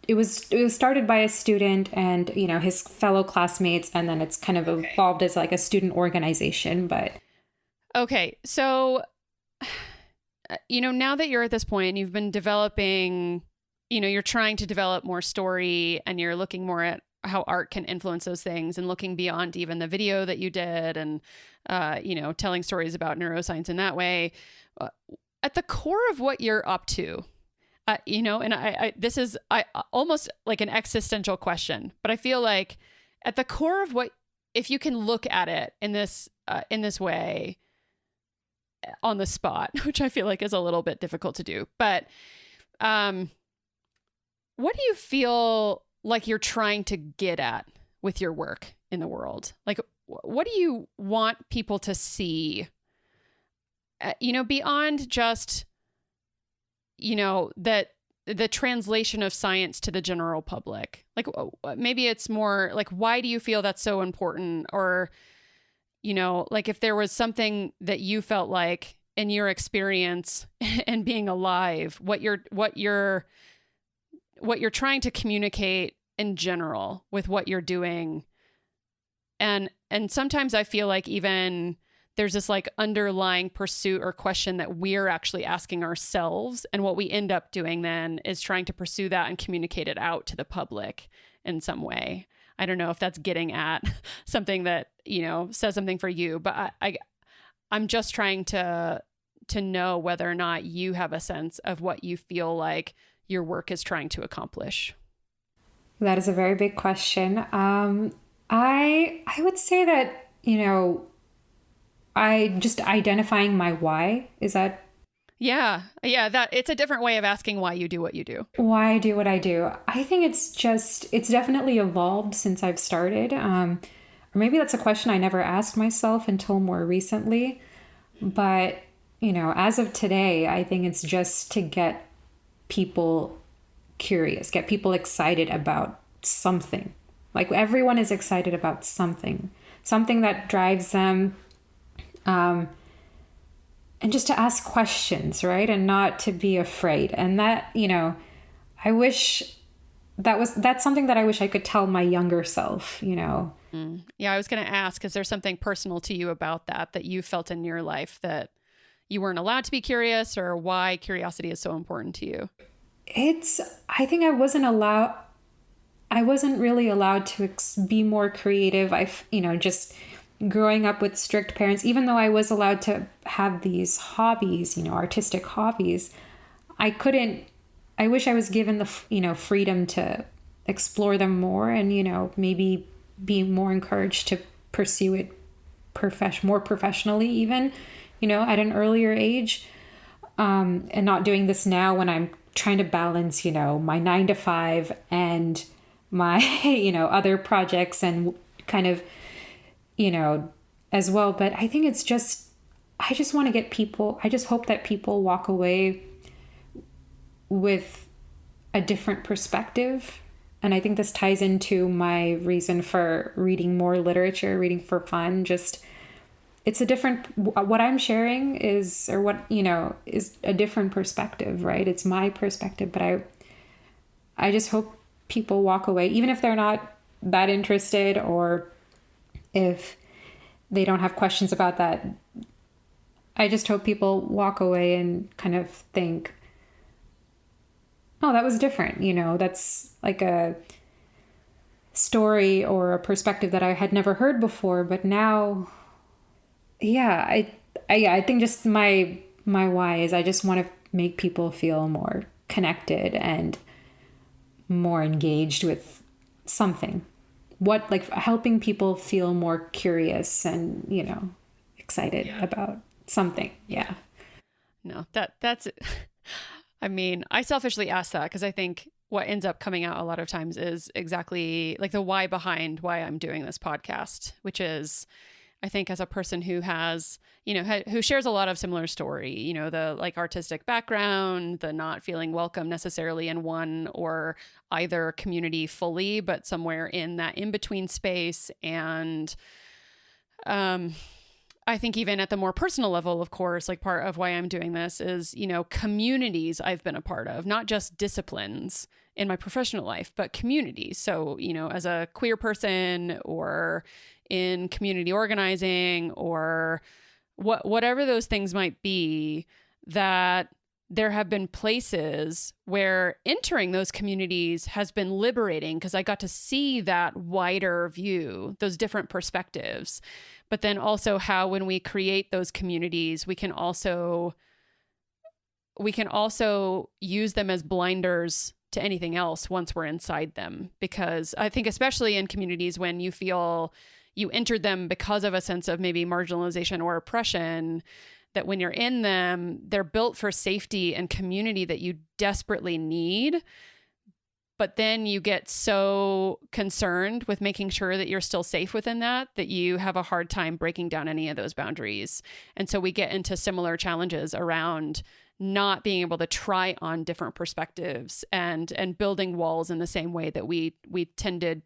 it was started by a student and, his fellow classmates. And then it's kind of evolved as a student organization. But okay. So, now that you're at this point and you've been developing, you're trying to develop more story, and you're looking more at how art can influence those things, and looking beyond even the video that you did, and, telling stories about neuroscience in that way, at the core of what you're up to, and this is almost like an existential question, but I feel like at the core of what, if you can look at it in this way on the spot, which I feel like is a little bit difficult to do, but what do you feel like you're trying to get at with your work in the world? What do you want people to see, beyond just, that the translation of science to the general public? Like, maybe it's more like, why do you feel that's so important? Or, like if there was something that you felt like in your experience and being alive, what you're trying to communicate in general with what you're doing. And sometimes I feel like even there's this like underlying pursuit or question that we're actually asking ourselves. And what we end up doing then is trying to pursue that and communicate it out to the public in some way. I don't know if that's getting at something that, says something for you, but I'm just trying to know whether or not you have a sense of what you feel like your work is trying to accomplish. That is a very big question. I would say that, I just identifying my why. Is that? Yeah. That it's a different way of asking why you do what you do. Why I do what I do. I think it's definitely evolved since I've started. Or maybe that's a question I never asked myself until more recently. But, as of today, I think it's just to get people curious, get people excited about something. Like everyone is excited about something that drives them. And just to ask questions, right? And not to be afraid. And that, I wish that's something that I wish I could tell my younger self, Yeah, I was going to ask, is there something personal to you about that you felt in your life that you weren't allowed to be curious, or why curiosity is so important to you? I think I wasn't really allowed to be more creative. Just growing up with strict parents, even though I was allowed to have these hobbies, artistic hobbies, I wish I was given the, freedom to explore them more and, maybe be more encouraged to pursue it more professionally even, at an earlier age, and not doing this now when I'm trying to balance, my 9-to-5 and my, other projects and kind of, as well. But I think I just want to get people, I just hope that people walk away with a different perspective. And I think this ties into my reason for reading more literature, reading for fun. Just, it's a different, what I'm sharing is, or what, is a different perspective, right? It's my perspective, but I just hope people walk away, even if they're not that interested, or if they don't have questions about that. I just hope people walk away and kind of think, oh, that was different. That's like a story or a perspective that I had never heard before. But now, yeah, I think just my why is I just want to make people feel more connected and more engaged with something. Helping people feel more curious and, excited about something. Yeah. No, that's it. I mean, I selfishly ask that because I think what ends up coming out a lot of times is exactly like the why behind why I'm doing this podcast, which is, I think as a person who has, who shares a lot of similar story, the like artistic background, the not feeling welcome necessarily in one or either community fully, but somewhere in that in-between space. And I think even at the more personal level, of course, like part of why I'm doing this is, communities I've been a part of, not just disciplines in my professional life, but communities. So, as a queer person or in community organizing or whatever those things might be, that there have been places where entering those communities has been liberating because I got to see that wider view, those different perspectives. But then also how when we create those communities, we can also use them as blinders to anything else once we're inside them. Because I think especially in communities when you feel you entered them because of a sense of maybe marginalization or oppression, that when you're in them, they're built for safety and community that you desperately need. But then you get so concerned with making sure that you're still safe within that you have a hard time breaking down any of those boundaries. And so we get into similar challenges around not being able to try on different perspectives and building walls in the same way that we tended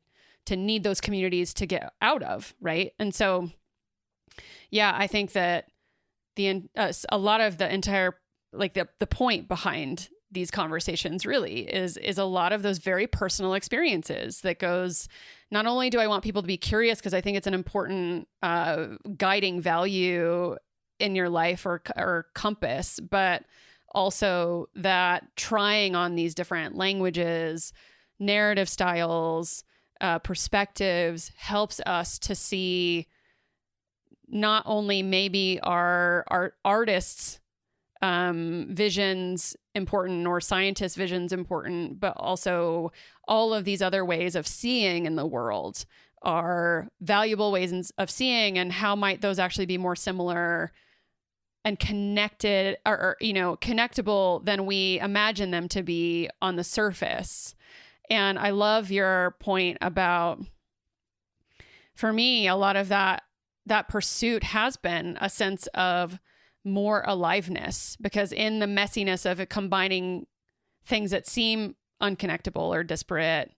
to need those communities to get out of, right? And so, yeah, I think that a lot of the entire, like the point behind these conversations really is a lot of those very personal experiences that goes, not only do I want people to be curious, because I think it's an important guiding value in your life or compass, but also that trying on these different languages, narrative styles, perspectives helps us to see not only maybe our artists' visions important or scientists' visions important, but also all of these other ways of seeing in the world are valuable ways of seeing, and how might those actually be more similar and connected or connectable than we imagine them to be on the surface. And I love your point about, for me, a lot of that pursuit has been a sense of more aliveness, because in the messiness of it, combining things that seem unconnectable or disparate,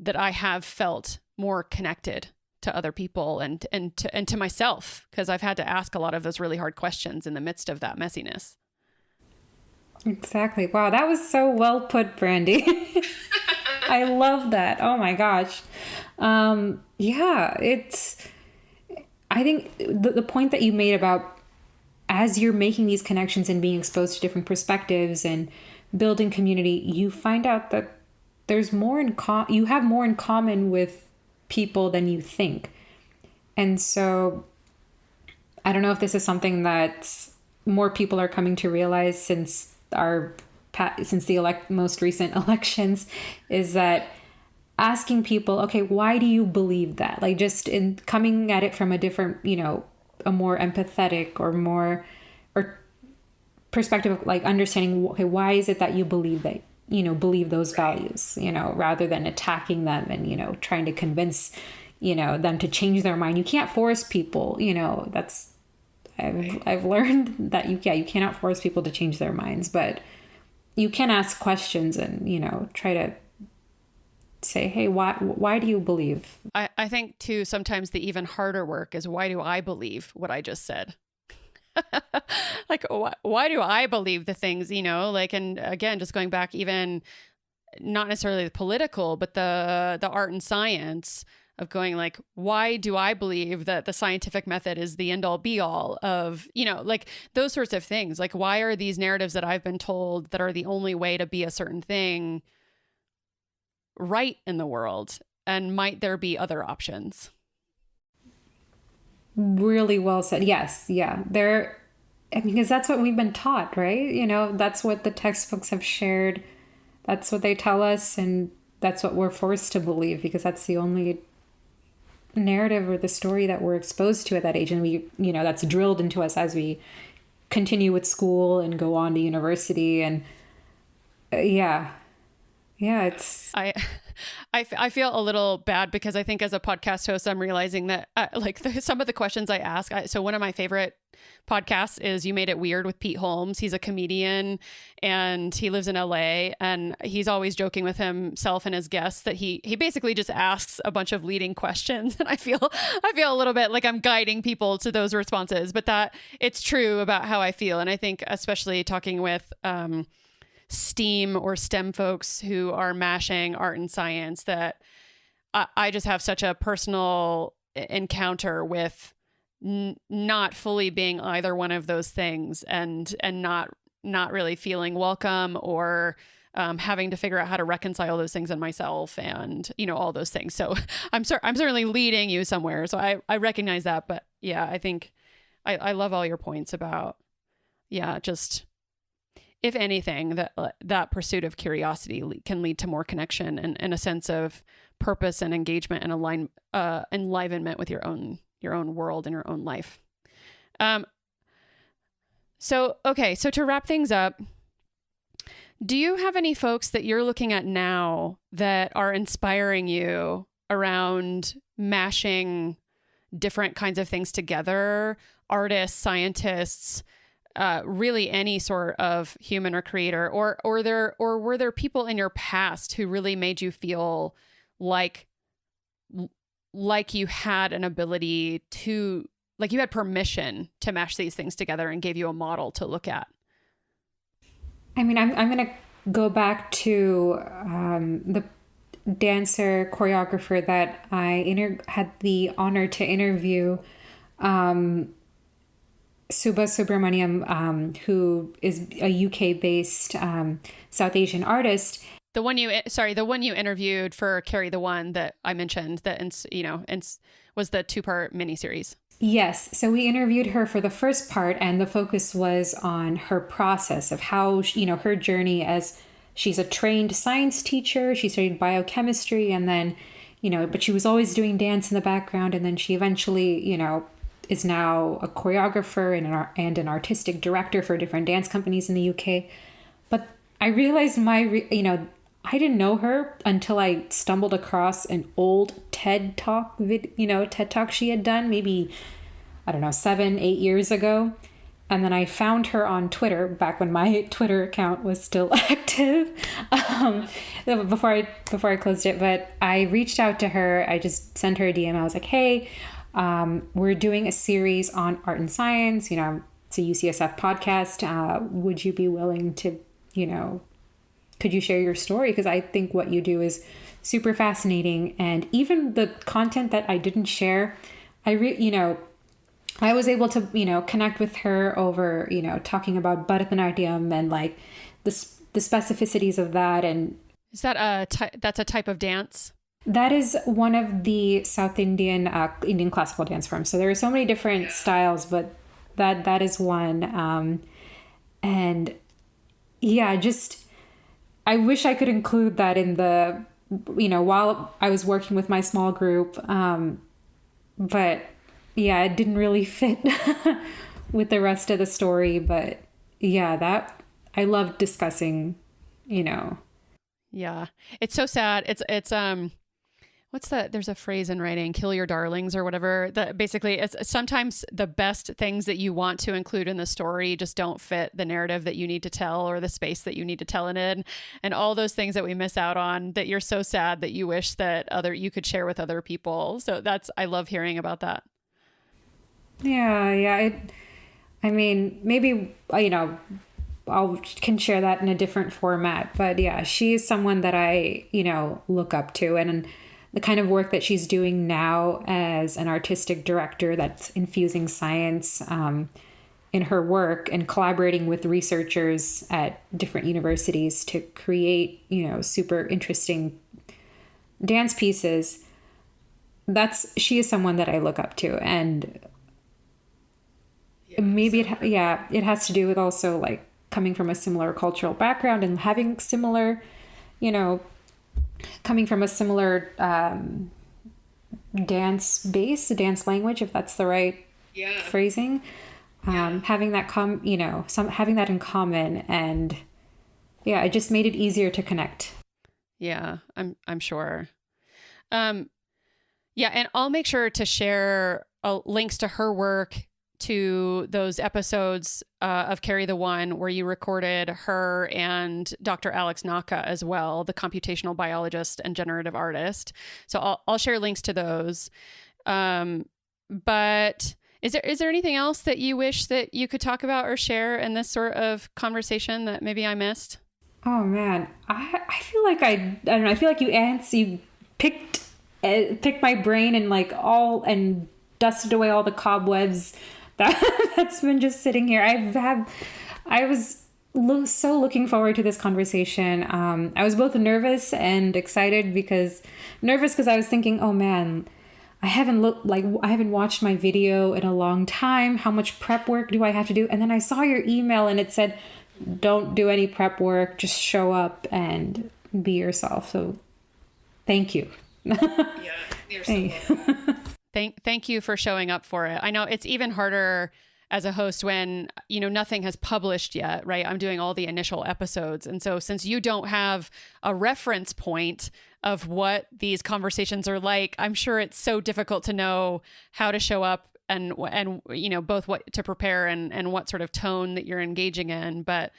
that I have felt more connected to other people and to myself, because I've had to ask a lot of those really hard questions in the midst of that messiness. Exactly. Wow, that was so well put, Brandy. I love that. Oh my gosh. Yeah, I think the point that you made about, as you're making these connections and being exposed to different perspectives and building community, you find out that there's more you have more in common with people than you think. And so I don't know if this is something that more people are coming to realize since the most recent elections, is that asking people, okay, why do you believe that? Like, just in coming at it from a different, a more empathetic or perspective of like understanding, okay, why is it that you believe that, believe those values, rather than attacking them and, trying to convince, them to change their mind. You can't force people, I've learned that you cannot force people to change their minds, but you can ask questions and, try to say, hey, why do you believe? I think too, sometimes the even harder work is, why do I believe what I just said? Like, why do I believe the things, and again, just going back, even not necessarily the political, but the art and science of going like, why do I believe that the scientific method is the end all be all of, like those sorts of things? Like, why are these narratives that I've been told that are the only way to be a certain thing right in the world? And might there be other options? Really well said. Yes. Yeah. Because that's what we've been taught, right? That's what the textbooks have shared. That's what they tell us. And that's what we're forced to believe, because that's the only narrative or the story that we're exposed to at that age. And that's drilled into us as we continue with school and go on to university. And it's... I feel a little bad, because I think as a podcast host, I'm realizing that some of the questions I ask. So one of my favorite podcasts is You Made It Weird with Pete Holmes. He's a comedian and he lives in LA, and he's always joking with himself and his guests that he basically just asks a bunch of leading questions. And I feel a little bit like I'm guiding people to those responses, but that it's true about how I feel. And I think especially talking with, STEAM or STEM folks who are mashing art and science, that I just have such a personal encounter with not fully being either one of those things, and not really feeling welcome, or having to figure out how to reconcile those things in myself, and all those things. So I'm certainly leading you somewhere. So I recognize that, but yeah, I think I love all your points about, just, if anything, that pursuit of curiosity can lead to more connection and a sense of purpose and engagement and enlivenment with your own world and your own life. So to wrap things up, do you have any folks that you're looking at now that are inspiring you around mashing different kinds of things together? Artists, scientists, really any sort of human or creator, or were there people in your past who really made you feel like you had an ability to, like you had permission to mash these things together and gave you a model to look at? I mean, I'm going to go back to the dancer choreographer that I had the honor to interview, Subha Subramaniam, who is a UK-based South Asian artist. The one you interviewed for Carry the One that I mentioned, that was the 2-part miniseries. Yes. So we interviewed her for the first part, and the focus was on her process of how, her journey as she's a trained science teacher. She studied biochemistry, and then, but she was always doing dance in the background. And then she eventually, is now a choreographer and an artistic director for different dance companies in the UK. But I realized I didn't know her until I stumbled across an old TED Talk TED Talk she had done maybe, 7-8 years ago. And then I found her on Twitter back when my Twitter account was still active, before I closed it. But I reached out to her. I just sent her a DM. I was like, hey, we're doing a series on art and science. It's a UCSF podcast. Would you be willing to, could you share your story? Because I think what you do is super fascinating. And even the content that I didn't share, I was able to, connect with her over, talking about Bharatanatyam and like the specificities of that. And is that that's a type of dance? That is one of the South Indian classical dance forms. So there are so many different styles, but that is one. And yeah, I wish I could include that in the, while I was working with my small group. But yeah, it didn't really fit with the rest of the story. But yeah, that I love discussing, Yeah, it's so sad. It's what's that? There's a phrase in writing, kill your darlings or whatever. That basically it's sometimes the best things that you want to include in the story just don't fit the narrative that you need to tell or the space that you need to tell it in. And all those things that we miss out on that you're so sad that you wish that you could share with other people. So I love hearing about that. Yeah. I mean, maybe, can share that in a different format, but yeah, she is someone that I, look up to, and the kind of work that she's doing now as an artistic director that's infusing science in her work and collaborating with researchers at different universities to create, super interesting dance pieces. She is someone that I look up to. And maybe it has to do with also like coming from a similar cultural background and having similar, coming from a similar dance language, if that's the right phrasing, having that having that in common, and it just made it easier to connect. Yeah, I'm sure. And I'll make sure to share links to her work, to those episodes of Carry the One where you recorded her and Dr. Alex Naka as well, the computational biologist and generative artist. So I'll share links to those. But is there anything else that you wish that you could talk about or share in this sort of conversation that maybe I missed? Oh man, I feel like I don't know. I feel like you picked my brain and dusted away all the cobwebs that's been just sitting here. I was so looking forward to this conversation. I was both nervous and excited because I was thinking, oh man, I haven't watched my video in a long time. How much prep work do I have to do? And then I saw your email and it said, don't do any prep work, just show up and be yourself. So thank you. Yeah, you're so welcome. Thank you for showing up for it. I know it's even harder as a host when, nothing has published yet, right? I'm doing all the initial episodes. And so since you don't have a reference point of what these conversations are like, I'm sure it's so difficult to know how to show up and both what to prepare and what sort of tone that you're engaging in. But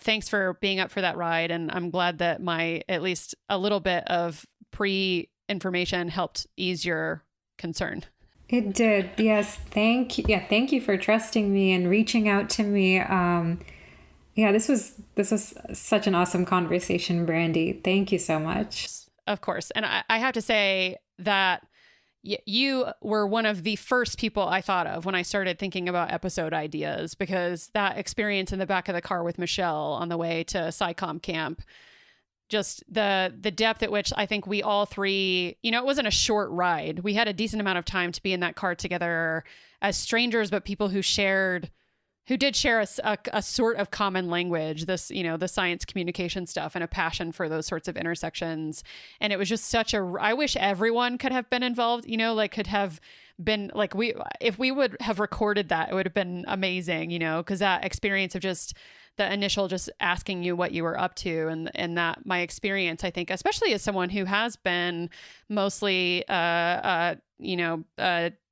thanks for being up for that ride. And I'm glad that my, at least a little bit of pre-information helped ease your concern. It did. Yes. Thank you. Yeah. Thank you for trusting me and reaching out to me. This was such an awesome conversation, Brandy. Thank you so much. Of course. And I have to say that you were one of the first people I thought of when I started thinking about episode ideas, because that experience in the back of the car with Michelle on the way to SciComm camp, just the depth at which I think we all three, it wasn't a short ride. We had a decent amount of time to be in that car together as strangers, but people who did share a sort of common language, the science communication stuff, and a passion for those sorts of intersections. And it was just I wish everyone could have been involved, could have been if we would have recorded that, it would have been amazing, because that experience of just the initial just asking you what you were up to, and that my experience, I think, especially as someone who has been mostly,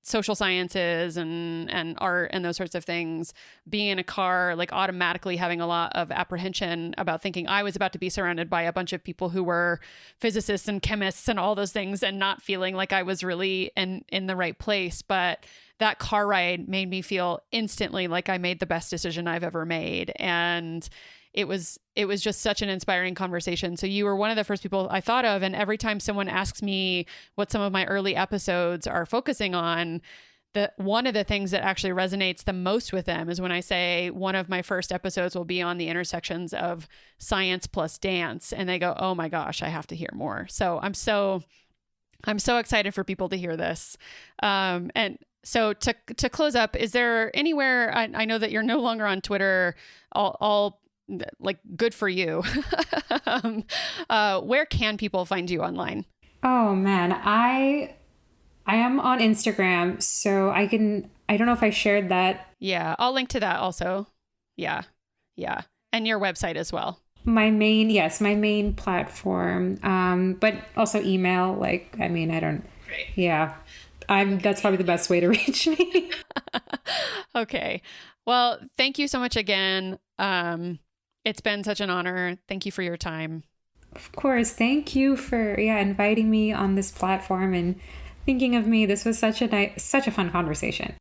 social sciences and art and those sorts of things, being in a car, automatically having a lot of apprehension about thinking I was about to be surrounded by a bunch of people who were physicists and chemists and all those things, and not feeling like I was really in the right place. But that car ride made me feel instantly like I made the best decision I've ever made. And it was just such an inspiring conversation. So you were one of the first people I thought of. And every time someone asks me what some of my early episodes are focusing on, one of the things that actually resonates the most with them is when I say one of my first episodes will be on the intersections of science plus dance. And they go, oh my gosh, I have to hear more. So I'm so excited for people to hear this. And so to close up, is there anywhere, I know that you're no longer on Twitter, all good for you. Where can people find you online? Oh man, I am on Instagram, so I don't know if I shared that. Yeah, I'll link to that also. Yeah. And your website as well. My main platform. But also email, Great. Yeah. That's probably the best way to reach me. Okay. Well, thank you so much again. It's been such an honor. Thank you for your time. Of course. Thank you for inviting me on this platform and thinking of me. This was such a fun conversation.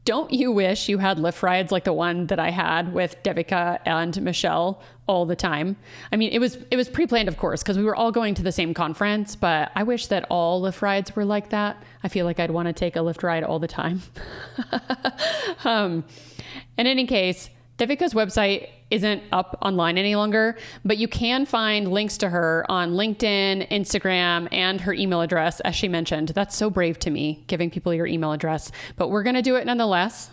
Don't you wish you had Lyft rides like the one that I had with Devika and Michelle all the time? I mean, it was pre-planned, of course, because we were all going to the same conference, but I wish that all Lyft rides were like that. I feel like I'd want to take a Lyft ride all the time. In any case, Devika's website isn't up online any longer, but you can find links to her on LinkedIn, Instagram, and her email address, as she mentioned. That's so brave to me, giving people your email address, but we're going to do it nonetheless.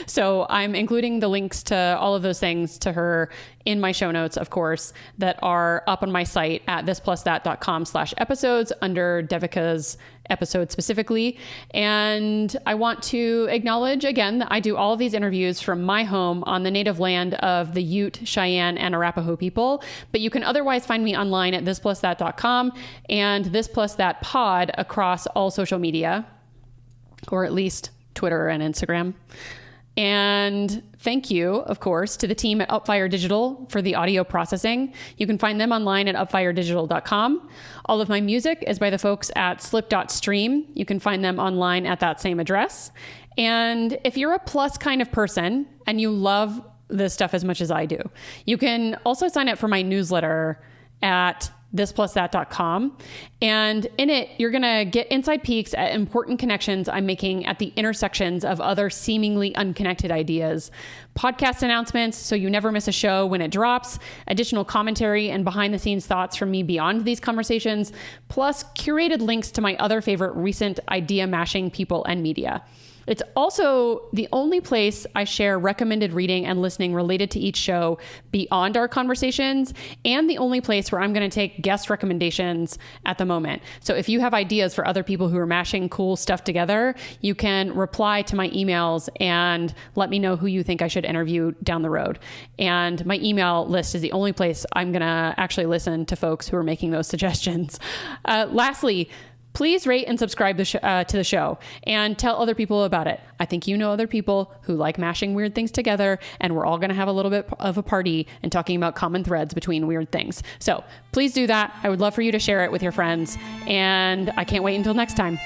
So I'm including the links to all of those things to her in my show notes, of course, that are up on my site at thisplusthat.com/episodes under Devika's episode specifically. And I want to acknowledge again that I do all of these interviews from my home on the native land of the Ute, Cheyenne, and Arapaho people. But you can otherwise find me online at thisplusthat.com and thisplusThatPod across all social media, or at least Twitter and Instagram. And thank you, of course, to the team at Upfire Digital for the audio processing. You can find them online at upfiredigital.com. All of my music is by the folks at slip.stream. You can find them online at that same address. And if you're a plus kind of person and you love this stuff as much as I do, you can also sign up for my newsletter at thisplusThat.com. And in it, you're going to get inside peeks at important connections I'm making at the intersections of other seemingly unconnected ideas, podcast announcements so you never miss a show when it drops, additional commentary and behind the scenes thoughts from me beyond these conversations, plus curated links to my other favorite recent idea mashing people and media. It's also the only place I share recommended reading and listening related to each show beyond our conversations, and the only place where I'm going to take guest recommendations at the moment. So if you have ideas for other people who are mashing cool stuff together, you can reply to my emails and let me know who you think I should interview down the road. And my email list is the only place I'm going to actually listen to folks who are making those suggestions. Lastly, please rate and subscribe to the show and tell other people about it. I think you know other people who like mashing weird things together, and we're all going to have a little bit of a party and talking about common threads between weird things. So please do that. I would love for you to share it with your friends, and I can't wait until next time.